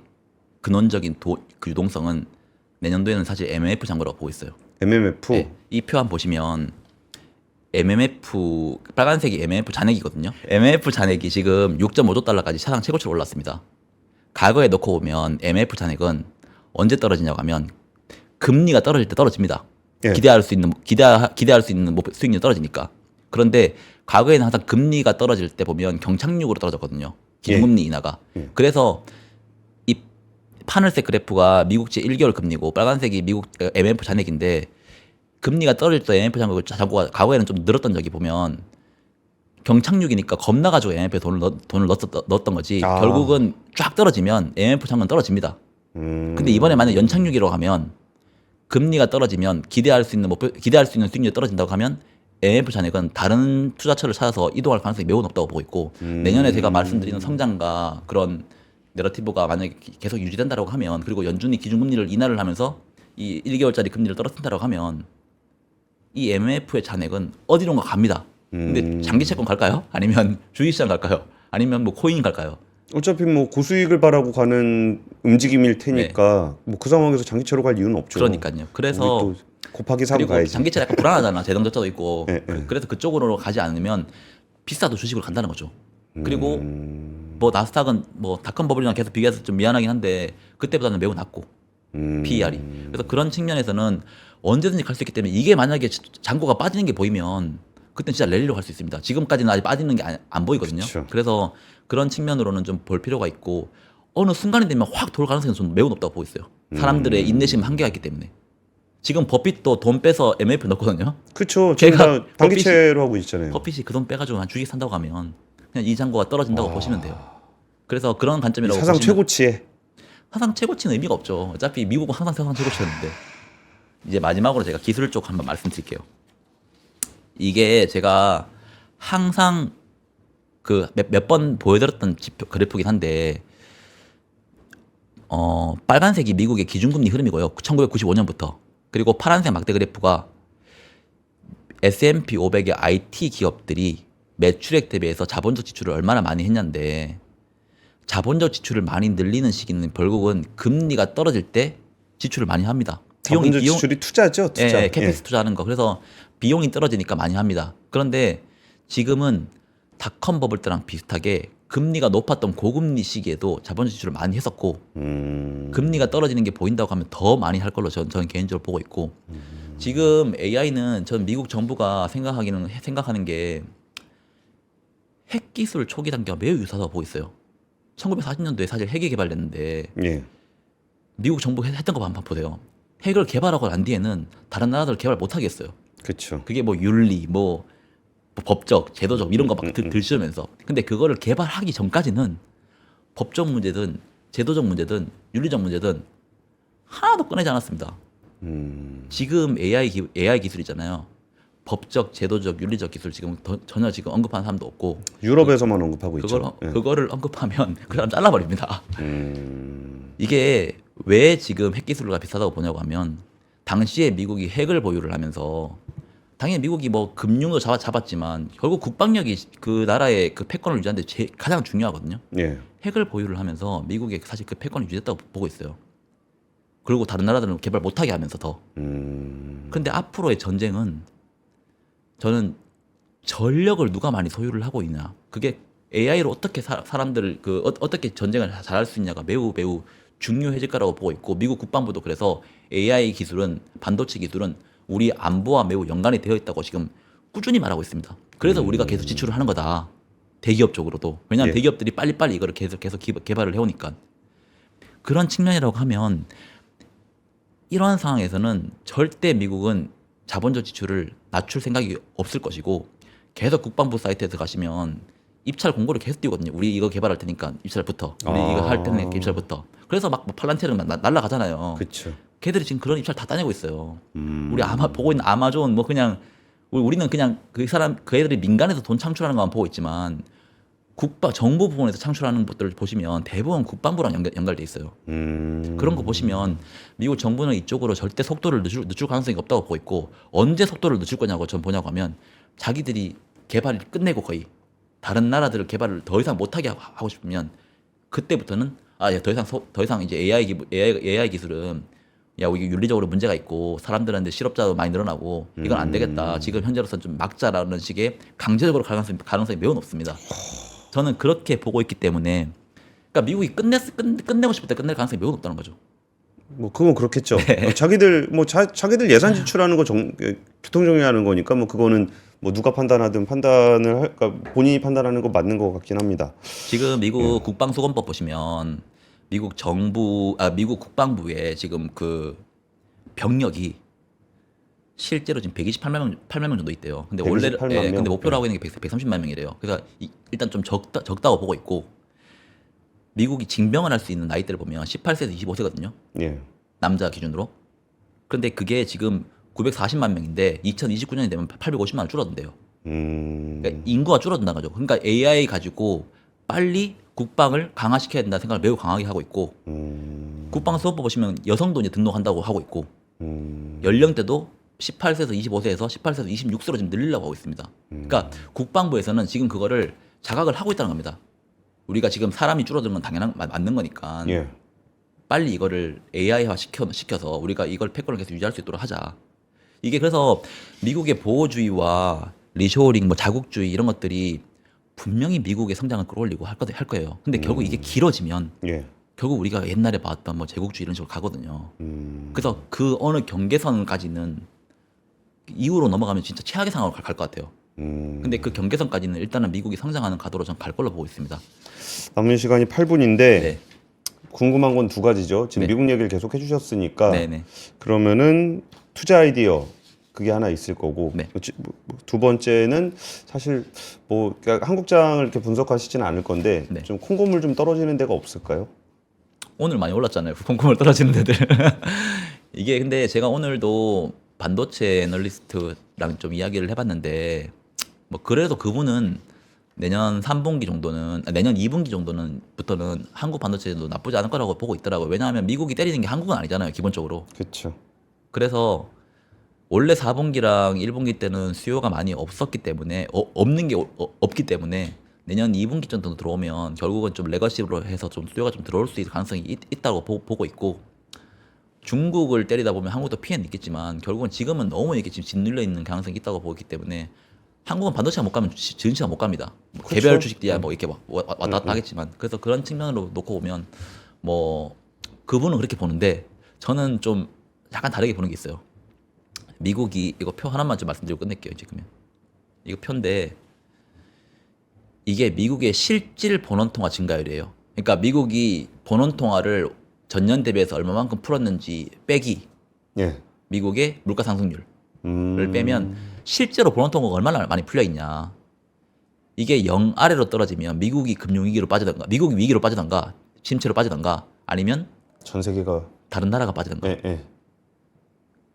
근원적인 그 유동성은 내년도에는 사실 MMF 잔고라고 보고 있어요. MMF. 네, 이 표 한번 보시면 MMF 빨간색이 MMF 잔액이거든요. MMF 잔액이 지금 6.5조 달러까지 사상 최고치로 올랐습니다. 과거에 놓고 보면 MMF 잔액은 언제 떨어지냐고 하면 금리가 떨어질 때 떨어집니다. 예. 기대할 수 있는 수익률이 떨어지니까. 그런데 과거에는 항상 금리가 떨어질 때 보면 경착륙으로 떨어졌거든요. 기준금리 인하가. 그래서 이 파늘색 그래프가 미국제 1개월 금리고 빨간색이 미국 MMF 잔액인데 금리가 떨어질 때 MMF 잔고가 과거에는 좀 늘었던 적이 보면 경착륙이니까 겁나가지고 MMF에 돈을 넣었던 거지. 아. 결국은 쫙 떨어지면 MMF 잔고는 떨어집니다. 근데 이번에 만약 연착륙이라고 하면 금리가 떨어지면 기대할 수 있는 수익률이 떨어진다고 하면 MMF 잔액은 다른 투자처를 찾아서 이동할 가능성이 매우 높다고 보고 있고 내년에 제가 말씀드리는 성장과 그런 내러티브가 만약에 계속 유지된다고 하면 그리고 연준이 기준금리를 인하를 하면서 이 1개월짜리 금리를 떨어뜨린다고 하면 이 MMF의 잔액은 어디론가 갑니다. 근데 장기 채권 갈까요? 아니면 주식시장 갈까요? 아니면 뭐 코인 갈까요? 어차피 뭐 고수익을 바라고 가는 움직임일 테니까 뭐 그 상황에서 장기채로 갈 이유는 없죠. 그러니까요. 그래서 우리 또 곱하기 3 그리고 가야지. 장기채 약간 불안하잖아. 재정적자도 있고. 예. 그래서 그쪽으로 가지 않으면 비싸도 주식으로 간다는 거죠. 그리고 뭐 나스닥은 뭐 닷컴 버블이랑 계속 비교해서 좀 미안하긴 한데 그때보다는 매우 낮고 PER이. 그래서 그런 측면에서는 언제든지 갈 수 있기 때문에 이게 만약에 잔고가 빠지는 게 보이면 그때 진짜 랠리로 갈 수 있습니다. 지금까지는 아직 빠지는 게 안 보이거든요. 그쵸. 그래서 그런 측면으로는 좀 볼 필요가 있고 어느 순간이 되면 확 돌 가능성이 좀 매우 높다고 보고 있어요. 사람들의 인내심 한계가 있기 때문에. 지금 버핏도 돈 빼서 MLF 넣거든요. 그렇죠. 지금 걔가 다 단기채로 하고 있잖아요. 버핏이 그 돈 빼가지고 한 주식 산다고 하면 그냥 이자고가 떨어진다고 보시면 돼요. 그래서 그런 관점이라고 사상 보시면 최고치에. 사상 최고치는 의미가 없죠. 어차피 미국은 항상 사상 최고치였는데. 이제 마지막으로 제가 기술 쪽 한번 말씀드릴게요. 이게 제가 항상 그 몇 번 보여드렸던 지표 그래프긴 한데 빨간색이 미국의 기준금리 흐름이고요. 1995년부터. 그리고 파란색 막대 그래프가 S&P 500의 IT 기업들이 매출액 대비해서 자본적 지출을 얼마나 많이 했냐인데 자본적 지출을 많이 늘리는 시기는 결국은 금리가 떨어질 때 지출을 많이 합니다. 자본적 지출이 투자죠. 투자. 예, 캐펙스 투자하는 거. 그래서 비용이 떨어지니까 많이 합니다. 그런데 지금은 닷컴 버블 때랑 비슷하게 금리가 높았던 고금리 시기에도 자본적 지출을 많이 했었고 금리가 떨어지는 게 보인다고 하면 더 많이 할 걸로 저는 개인적으로 보고 있고 지금 AI는 전 미국 정부가 생각하는 게 핵기술 초기 단계가 매우 유사하다고 보고 있어요. 1940년도에 사실 핵이 개발됐는데 예. 미국 정부가 했던 거 한번 보세요. 핵을 개발하고 난 뒤에는 다른 나라들 개발 못 하겠어요. 그렇죠. 그게 뭐 윤리, 뭐 법적, 제도적 이런 거 막 들추면서. 근데 그거를 개발하기 전까지는 법적 문제든 제도적 문제든 윤리적 문제든 하나도 꺼내지 않았습니다. 지금 AI 기술이잖아요. 법적, 제도적, 윤리적 기술 지금 전혀 지금 언급하는 사람도 없고 유럽에서만 언급하고 있죠. 예. 그거를 언급하면 그 사람 잘라버립니다. 이게 왜 지금 핵기술과 비슷하다고 보냐고 하면 당시에 미국이 핵을 보유를 하면서 당연히 미국이 뭐 금융도 잡았지만 결국 국방력이 그 나라의 그 패권을 유지하는 데 가장 중요하거든요. 예. 핵을 보유를 하면서 미국이 사실 그 패권을 유지했다고 보고 있어요. 그리고 다른 나라들은 개발 못하게 하면서 더. 그런데 앞으로의 전쟁은 저는 전력을 누가 많이 소유를 하고 있냐. 그게 AI로 어떻게 사람들을 어떻게 전쟁을 잘할 수 있냐가 매우 중요해질 거라고 보고 있고 미국 국방부도 그래서 AI 기술은 반도체 기술은 우리 안보와 매우 연관이 되어 있다고 지금 꾸준히 말하고 있습니다. 그래서 우리가 계속 지출을 하는 거다. 대기업 쪽으로도. 왜냐하면 예. 대기업들이 빨리빨리 이거를 계속 개발을 해오니까. 그런 측면이라고 하면 이러한 상황에서는 절대 미국은 자본적 지출을 낮출 생각이 없을 것이고 계속 국방부 사이트에 들어가시면 입찰 공고를 계속 띄우거든요. 우리 이거 개발할 테니까 입찰부터. 우리 이거 할 테니까 입찰부터. 그래서 막 팔란티어는 날라가잖아요. 그렇죠. 걔들이 지금 그런 입찰 다 따내고 있어요. 우리 보고 있는 아마존 뭐 그냥 우리는 그냥 그 애들이 민간에서 돈 창출하는 것만 보고 있지만 정부 부분에서 창출하는 것들을 보시면 대부분 국방부랑 연결돼 있어요. 그런 거 보시면 미국 정부는 이쪽으로 절대 속도를 늦출 가능성이 없다고 보고 있고 언제 속도를 늦출 거냐고 전 보냐고 하면 자기들이 개발을 끝내고 거의 다른 나라들을 개발을 더 이상 못하게 하고 싶으면 그때부터는 더 이상 이제 AI 기술은 이게 윤리적으로 문제가 있고 사람들한테 실업자도 많이 늘어나고 이건 안 되겠다. 지금 현재로서는 좀 막자라는 식의 강제적으로 가능성이 매우 높습니다. 저는 그렇게 보고 있기 때문에 그러니까 미국이 끝내고 싶을 때 끝낼 가능성이 매우 높다는 거죠. 뭐 그건 그렇겠죠. 자기들 예산 지출하는 거 교통 정리하는 거니까 뭐 그거는 뭐 누가 판단하든 그러니까 본인이 판단하는 거 맞는 거 같긴 합니다. 지금 미국 국방수권법 보시면 미국 국방부의 지금 그 병력이 실제로 지금 128만 명 정도 있대요. 근데 128만 명? 근데 목표로 하고 있는 게 130만 명이래요. 그래서 일단 좀 적다고 보고 있고 미국이 징병을 할 수 있는 나이대를 보면 18세에서 25세거든요. 예. 남자 기준으로. 그런데 그게 지금 940만 명인데 2029년이 되면 850만 원 줄어든대요. 그러니까 인구가 줄어든다는 거죠. 그러니까 AI 가지고 빨리 국방을 강화시켜야 된다는 생각을 매우 강하게 하고 있고 국방수업법 보시면 여성도 이제 등록한다고 하고 있고 연령대도 18세에서 25세에서 18세에서 26세로 지금 늘리려고 하고 있습니다. 그러니까 국방부에서는 지금 그거를 자각을 하고 있다는 겁니다. 우리가 지금 사람이 줄어드는 건 맞는 거니까 예. 빨리 이거를 AI화 시켜서 우리가 이걸 패권을 계속 유지할 수 있도록 하자. 이게 그래서 미국의 보호주의와 리쇼어링, 뭐 자국주의 이런 것들이 분명히 미국의 성장을 끌어올리고 할 거예요. 근데 결국 이게 길어지면 예. 결국 우리가 옛날에 봤던 뭐 제국주의 이런 식으로 가거든요. 그래서 그 어느 경계선까지는 이후로 넘어가면 진짜 최악의 상황으로 갈 것 같아요. 근데 그 경계선까지는 일단은 미국이 성장하는 가도로 전 갈 걸로 보고 있습니다. 남은 시간이 8분인데 네. 궁금한 건 두 가지죠. 지금 네. 미국 얘기를 계속 해주셨으니까 네네. 그러면은 투자 아이디어 그게 하나 있을 거고 네. 두 번째는 사실 뭐 그러니까 한국장을 이렇게 분석하시지는 않을 건데 네. 좀 콩고물 좀 떨어지는 데가 없을까요? 오늘 많이 올랐잖아요. 콩콩을 떨어지는 데들. 이게 근데 제가 오늘도 반도체 애널리스트랑 좀 이야기를 해봤는데 뭐 그래도 그분은 내년 3분기 정도는 내년 2분기 정도는부터는 한국 반도체도 나쁘지 않을 거라고 보고 있더라고요. 왜냐하면 미국이 때리는 게 한국은 아니잖아요. 기본적으로. 그렇죠. 그래서 원래 4분기랑 1분기 때는 수요가 많이 없었기 때문에 없는 게 없기 때문에 내년 2분기 정도 들어오면 결국은 좀 레거시로 해서 좀 수요가 좀 들어올 수 있을 가능성이 있다고 보고 있고 중국을 때리다 보면 한국도 피해는 있겠지만 결국은 지금은 너무 이렇게 지금 짓눌려 있는 가능성이 있다고 보기 때문에 한국은 반도체가 못 가면 증시가 못 갑니다. 뭐 그렇죠. 개별 주식들이야 뭐 이렇게 왔다 갔다 하겠지만 그래서 그런 측면으로 놓고 보면 뭐 그분은 그렇게 보는데 저는 좀 약간 다르게 보는 게 있어요. 미국이 이거 표 하나만 좀 말씀드리고 끝낼게요. 이제 그러면 이거 표인데 이게 미국의 실질 본원 통화 증가율이에요. 그러니까 미국이 본원 통화를 전년 대비해서 얼마만큼 풀었는지 빼기 예. 미국의 물가 상승률을 음. 빼면 실제로 본원 통화가 얼마나 많이 풀려 있냐. 이게 0 아래로 떨어지면 미국이 금융위기로 빠지던가 미국이 위기로 빠지던가 침체로 빠지던가 아니면 전 세계가 다른 나라가 빠지던가. 예, 예.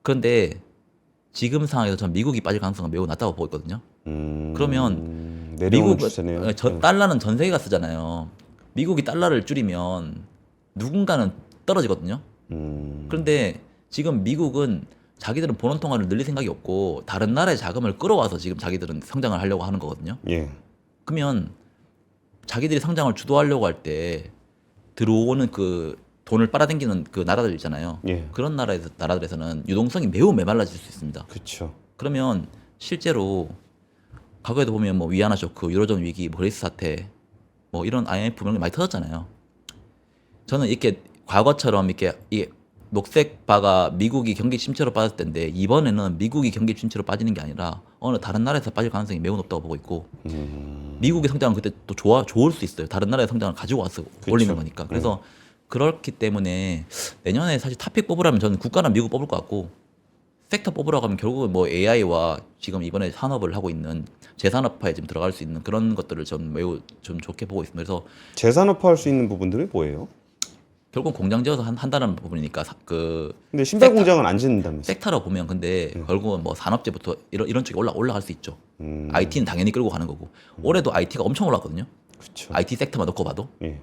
그런데 지금 상황에서 전 미국이 빠질 가능성은 매우 낮다고 보고 있거든요. 그러면 내려오는 미국 추세네요. 예. 달러는 전 세계가 쓰잖아요. 미국이 달러를 줄이면 누군가는 떨어지거든요. 그런데 지금 미국은 자기들은 본원 통화를 늘릴 생각이 없고 다른 나라의 자금을 끌어와서 지금 자기들은 성장을 하려고 하는 거거든요. 예. 그러면 자기들이 성장을 주도하려고 할 때 들어오는 그 돈을 빨아당기는 그 나라들 있잖아요. 예. 그런 나라들에서는 유동성이 매우 메말라질 수 있습니다. 그렇죠. 그러면 실제로 과거에도 보면 뭐 위안화 쇼크, 유로존 위기, 그리스 사태, 뭐 이런 IMF 이런 게 많이 터졌잖아요. 저는 이렇게 과거처럼 이게 녹색 바가 미국이 경기 침체로 빠졌을 텐데 이번에는 미국이 경기 침체로 빠지는 게 아니라 어느 다른 나라에서 빠질 가능성이 매우 높다고 보고 있고 미국의 성장은 그때 또 좋을 수 있어요. 다른 나라의 성장을 가지고 와서 올리는 거니까. 그래서 그렇기 때문에 내년에 사실 탑픽 뽑으라면 저는 국가는 미국 뽑을 것 같고 섹터 뽑으라고 하면 결국은 뭐 AI와 지금 이번에 산업을 하고 있는 재산업화에 지금 들어갈 수 있는 그런 것들을 전 매우 좀 좋게 보고 있습니다. 그래서 재산업화할 수 있는 부분들이 뭐예요? 결국은 공장 지어서 한다는 부분이니까 근데 신발 공장은 안 짓는다면서. 섹터로 보면 근데 결국은 뭐 산업재부터 이런 쪽에 올라갈 수 있죠. IT는 당연히 끌고 가는 거고 올해도 IT가 엄청 올랐거든요. 그렇죠. IT 섹터만 놓고 봐도 예.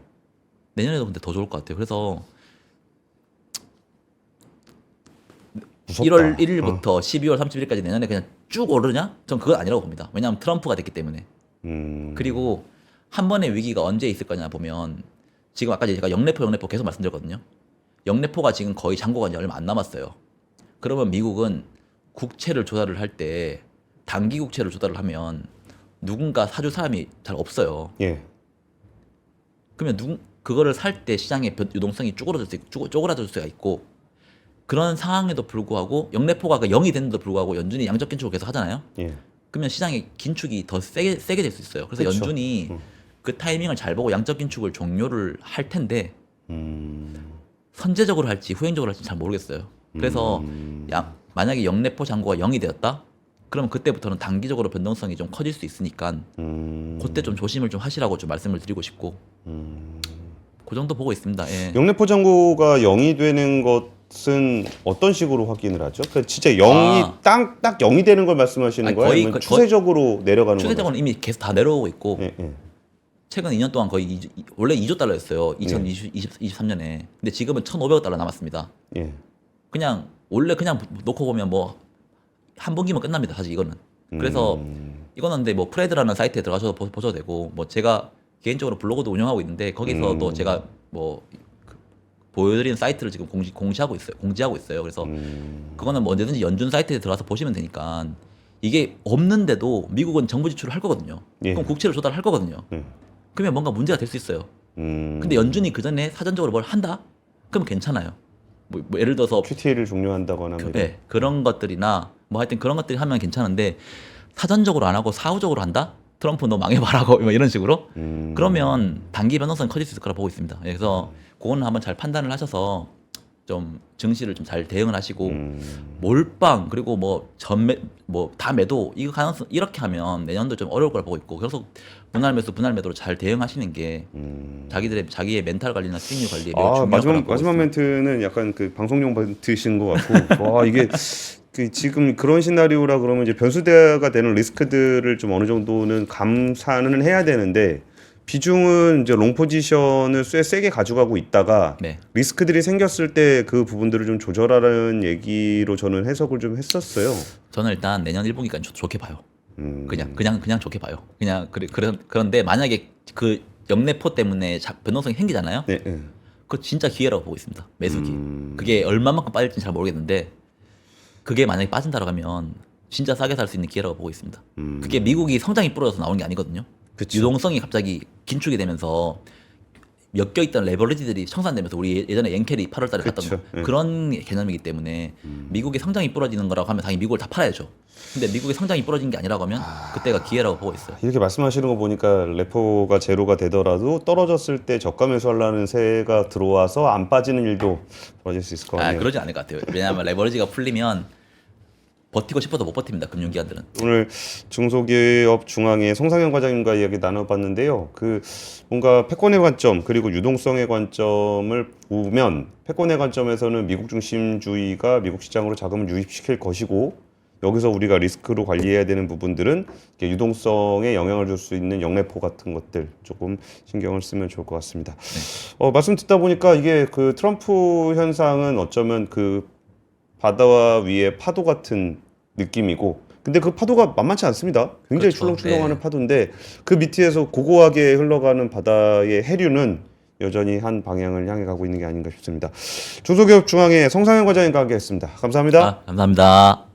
내년에도 근데 더 좋을 것 같아요. 그래서 무섭다. 1월 1일부터 12월 30일까지 내년에 그냥 쭉 오르냐? 전 그건 아니라고 봅니다. 왜냐하면 트럼프가 됐기 때문에. 그리고 한 번의 위기가 언제 있을 거냐 보면 지금 아까 제가 영래포 계속 말씀드렸거든요. 영래포가 지금 거의 잔고가 이제 얼마 안 남았어요. 그러면 미국은 국채를 조달을 할 때 단기 국채를 조달을 하면 누군가 사줄 사람이 잘 없어요. 예. 그러면 그거를 살 때 시장의 유동성이 쪼그라들 수가 있고 그런 상황에도 불구하고 영래포가 0이 됐는데도 불구하고 연준이 양적 긴축을 계속 하잖아요. 예. 그러면 시장의 긴축이 더 세게 될 수 있어요. 그래서 그쵸. 연준이 그 타이밍을 잘 보고 양적 긴축을 종료를 할 텐데 선제적으로 할지 후행적으로 할지 잘 모르겠어요. 그래서 만약에 영래포 잔고가 0이 되었다? 그러면 그때부터는 단기적으로 변동성이 좀 커질 수 있으니까 그때 좀 조심을 좀 하시라고 좀 말씀을 드리고 싶고 그 정도 보고 있습니다. 예. 영래포 잔고가 0이 되는 것은 어떤 식으로 확인을 하죠? 그러니까 진짜 0이 딱 0이 되는 걸 말씀하시는 아니, 거예요? 거의- 아니면 거의- 추세적으로 내려가는 거예요? 추세적으로는 이미 계속 다 내려오고 있고 예, 예. 최근 2년 동안 거의 원래 2조 달러였어요. 2023년에. 근데 지금은 1,500억 달러 남았습니다. 예. 그냥 원래 그냥 놓고 보면 뭐 한 분기면 끝납니다. 사실 이거는. 그래서 이거는 근데 뭐 프레드라는 사이트에 들어가셔서 보셔도 되고 뭐 제가 개인적으로 블로그도 운영하고 있는데 거기서도 제가 뭐 보여드리는 사이트를 지금 공지하고 있어요. 그래서 그거는 뭐 언제든지 연준 사이트에 들어가서 보시면 되니까 이게 없는데도 미국은 정부 지출을 할 거거든요. 예. 그럼 국채를 조달할 거거든요. 그러면 뭔가 문제가 될 수 있어요. 근데 연준이 그 전에 사전적으로 뭘 한다? 그럼 괜찮아요. 뭐 예를 들어서 QT를 종료한다거나 뭐 네, 그런 것들이나 뭐 하여튼 그런 것들이 하면 괜찮은데 사전적으로 안 하고 사후적으로 한다? 트럼프 너 망해봐라고 뭐 이런 식으로 그러면 단기 변동성이 커질 수 있을 거라 보고 있습니다. 그래서 그거는 한번 잘 판단을 하셔서 좀 증시를 좀 잘 대응을 하시고 몰빵 그리고 뭐 전매 뭐 다 매도 이거 가능성 이렇게 하면 내년도 좀 어려울 걸 보고 있고 그래서 분할 매수 분할 매도로 잘 대응하시는 게 자기의 멘탈 관리나 수익률 관리에 매우 중요한 거라고 보고 마지막 있습니다. 멘트는 약간 그 방송용 멘트신 것 같고 와 이게 그 지금 그런 시나리오라 그러면 이제 변수대가 되는 리스크들을 좀 어느 정도는 감사는 해야 되는데 비중은 이제 롱 포지션을 세게 가져가고 있다가 네. 리스크들이 생겼을 때 그 부분들을 좀 조절하라는 얘기로 저는 해석을 좀 했었어요. 저는 일단 내년 1분기까지 좋게 봐요. 그냥 좋게 봐요. 그런데 만약에 그 역내포 때문에 변동성이 생기잖아요. 네, 네. 그거 진짜 기회라고 보고 있습니다. 매수기. 그게 얼마만큼 빠질지는 잘 모르겠는데 그게 만약에 빠진다고 하면 진짜 싸게 살 수 있는 기회라고 보고 있습니다. 그게 미국이 성장이 불어져서 나오는 게 아니거든요. 그쵸. 유동성이 갑자기 긴축이 되면서 엮여있던 레버리지들이 청산되면서 우리 예전에 엔켈이 8월달에 그쵸. 갔던 예. 그런 개념이기 때문에 미국의 성장이 부러지는 거라고 하면 당연히 미국을 다 팔아야죠. 근데 미국의 성장이 부러진 게 아니라고 하면 그때가 기회라고 보고 있어요. 이렇게 말씀하시는 거 보니까 레포가 제로가 되더라도 떨어졌을 때 저가 매수하려는 세가 들어와서 안 빠지는 일도 벌어질 수 있을 것 같네요. 그러지 않을 것 같아요. 왜냐하면 레버리지가 풀리면 버티고 싶어도 못 버팁니다. 금융기관들은. 오늘 중소기업 중앙회 송상현 과장님과 이야기 나눠봤는데요. 그 뭔가 패권의 관점 그리고 유동성의 관점을 보면 패권의 관점에서는 미국 중심주의가 미국 시장으로 자금을 유입시킬 것이고 여기서 우리가 리스크로 관리해야 되는 부분들은 이렇게 유동성에 영향을 줄 수 있는 역내포 같은 것들 조금 신경을 쓰면 좋을 것 같습니다. 말씀 듣다 보니까 이게 그 트럼프 현상은 어쩌면 그 바다와 위에 파도 같은 느낌이고 근데 그 파도가 만만치 않습니다. 굉장히 그렇죠. 출렁출렁하는 네. 파도인데 그 밑에서 고고하게 흘러가는 바다의 해류는 여전히 한 방향을 향해 가고 있는 게 아닌가 싶습니다. 중소기업 중앙회 송상현 과장님과 함께했습니다. 감사합니다. 감사합니다.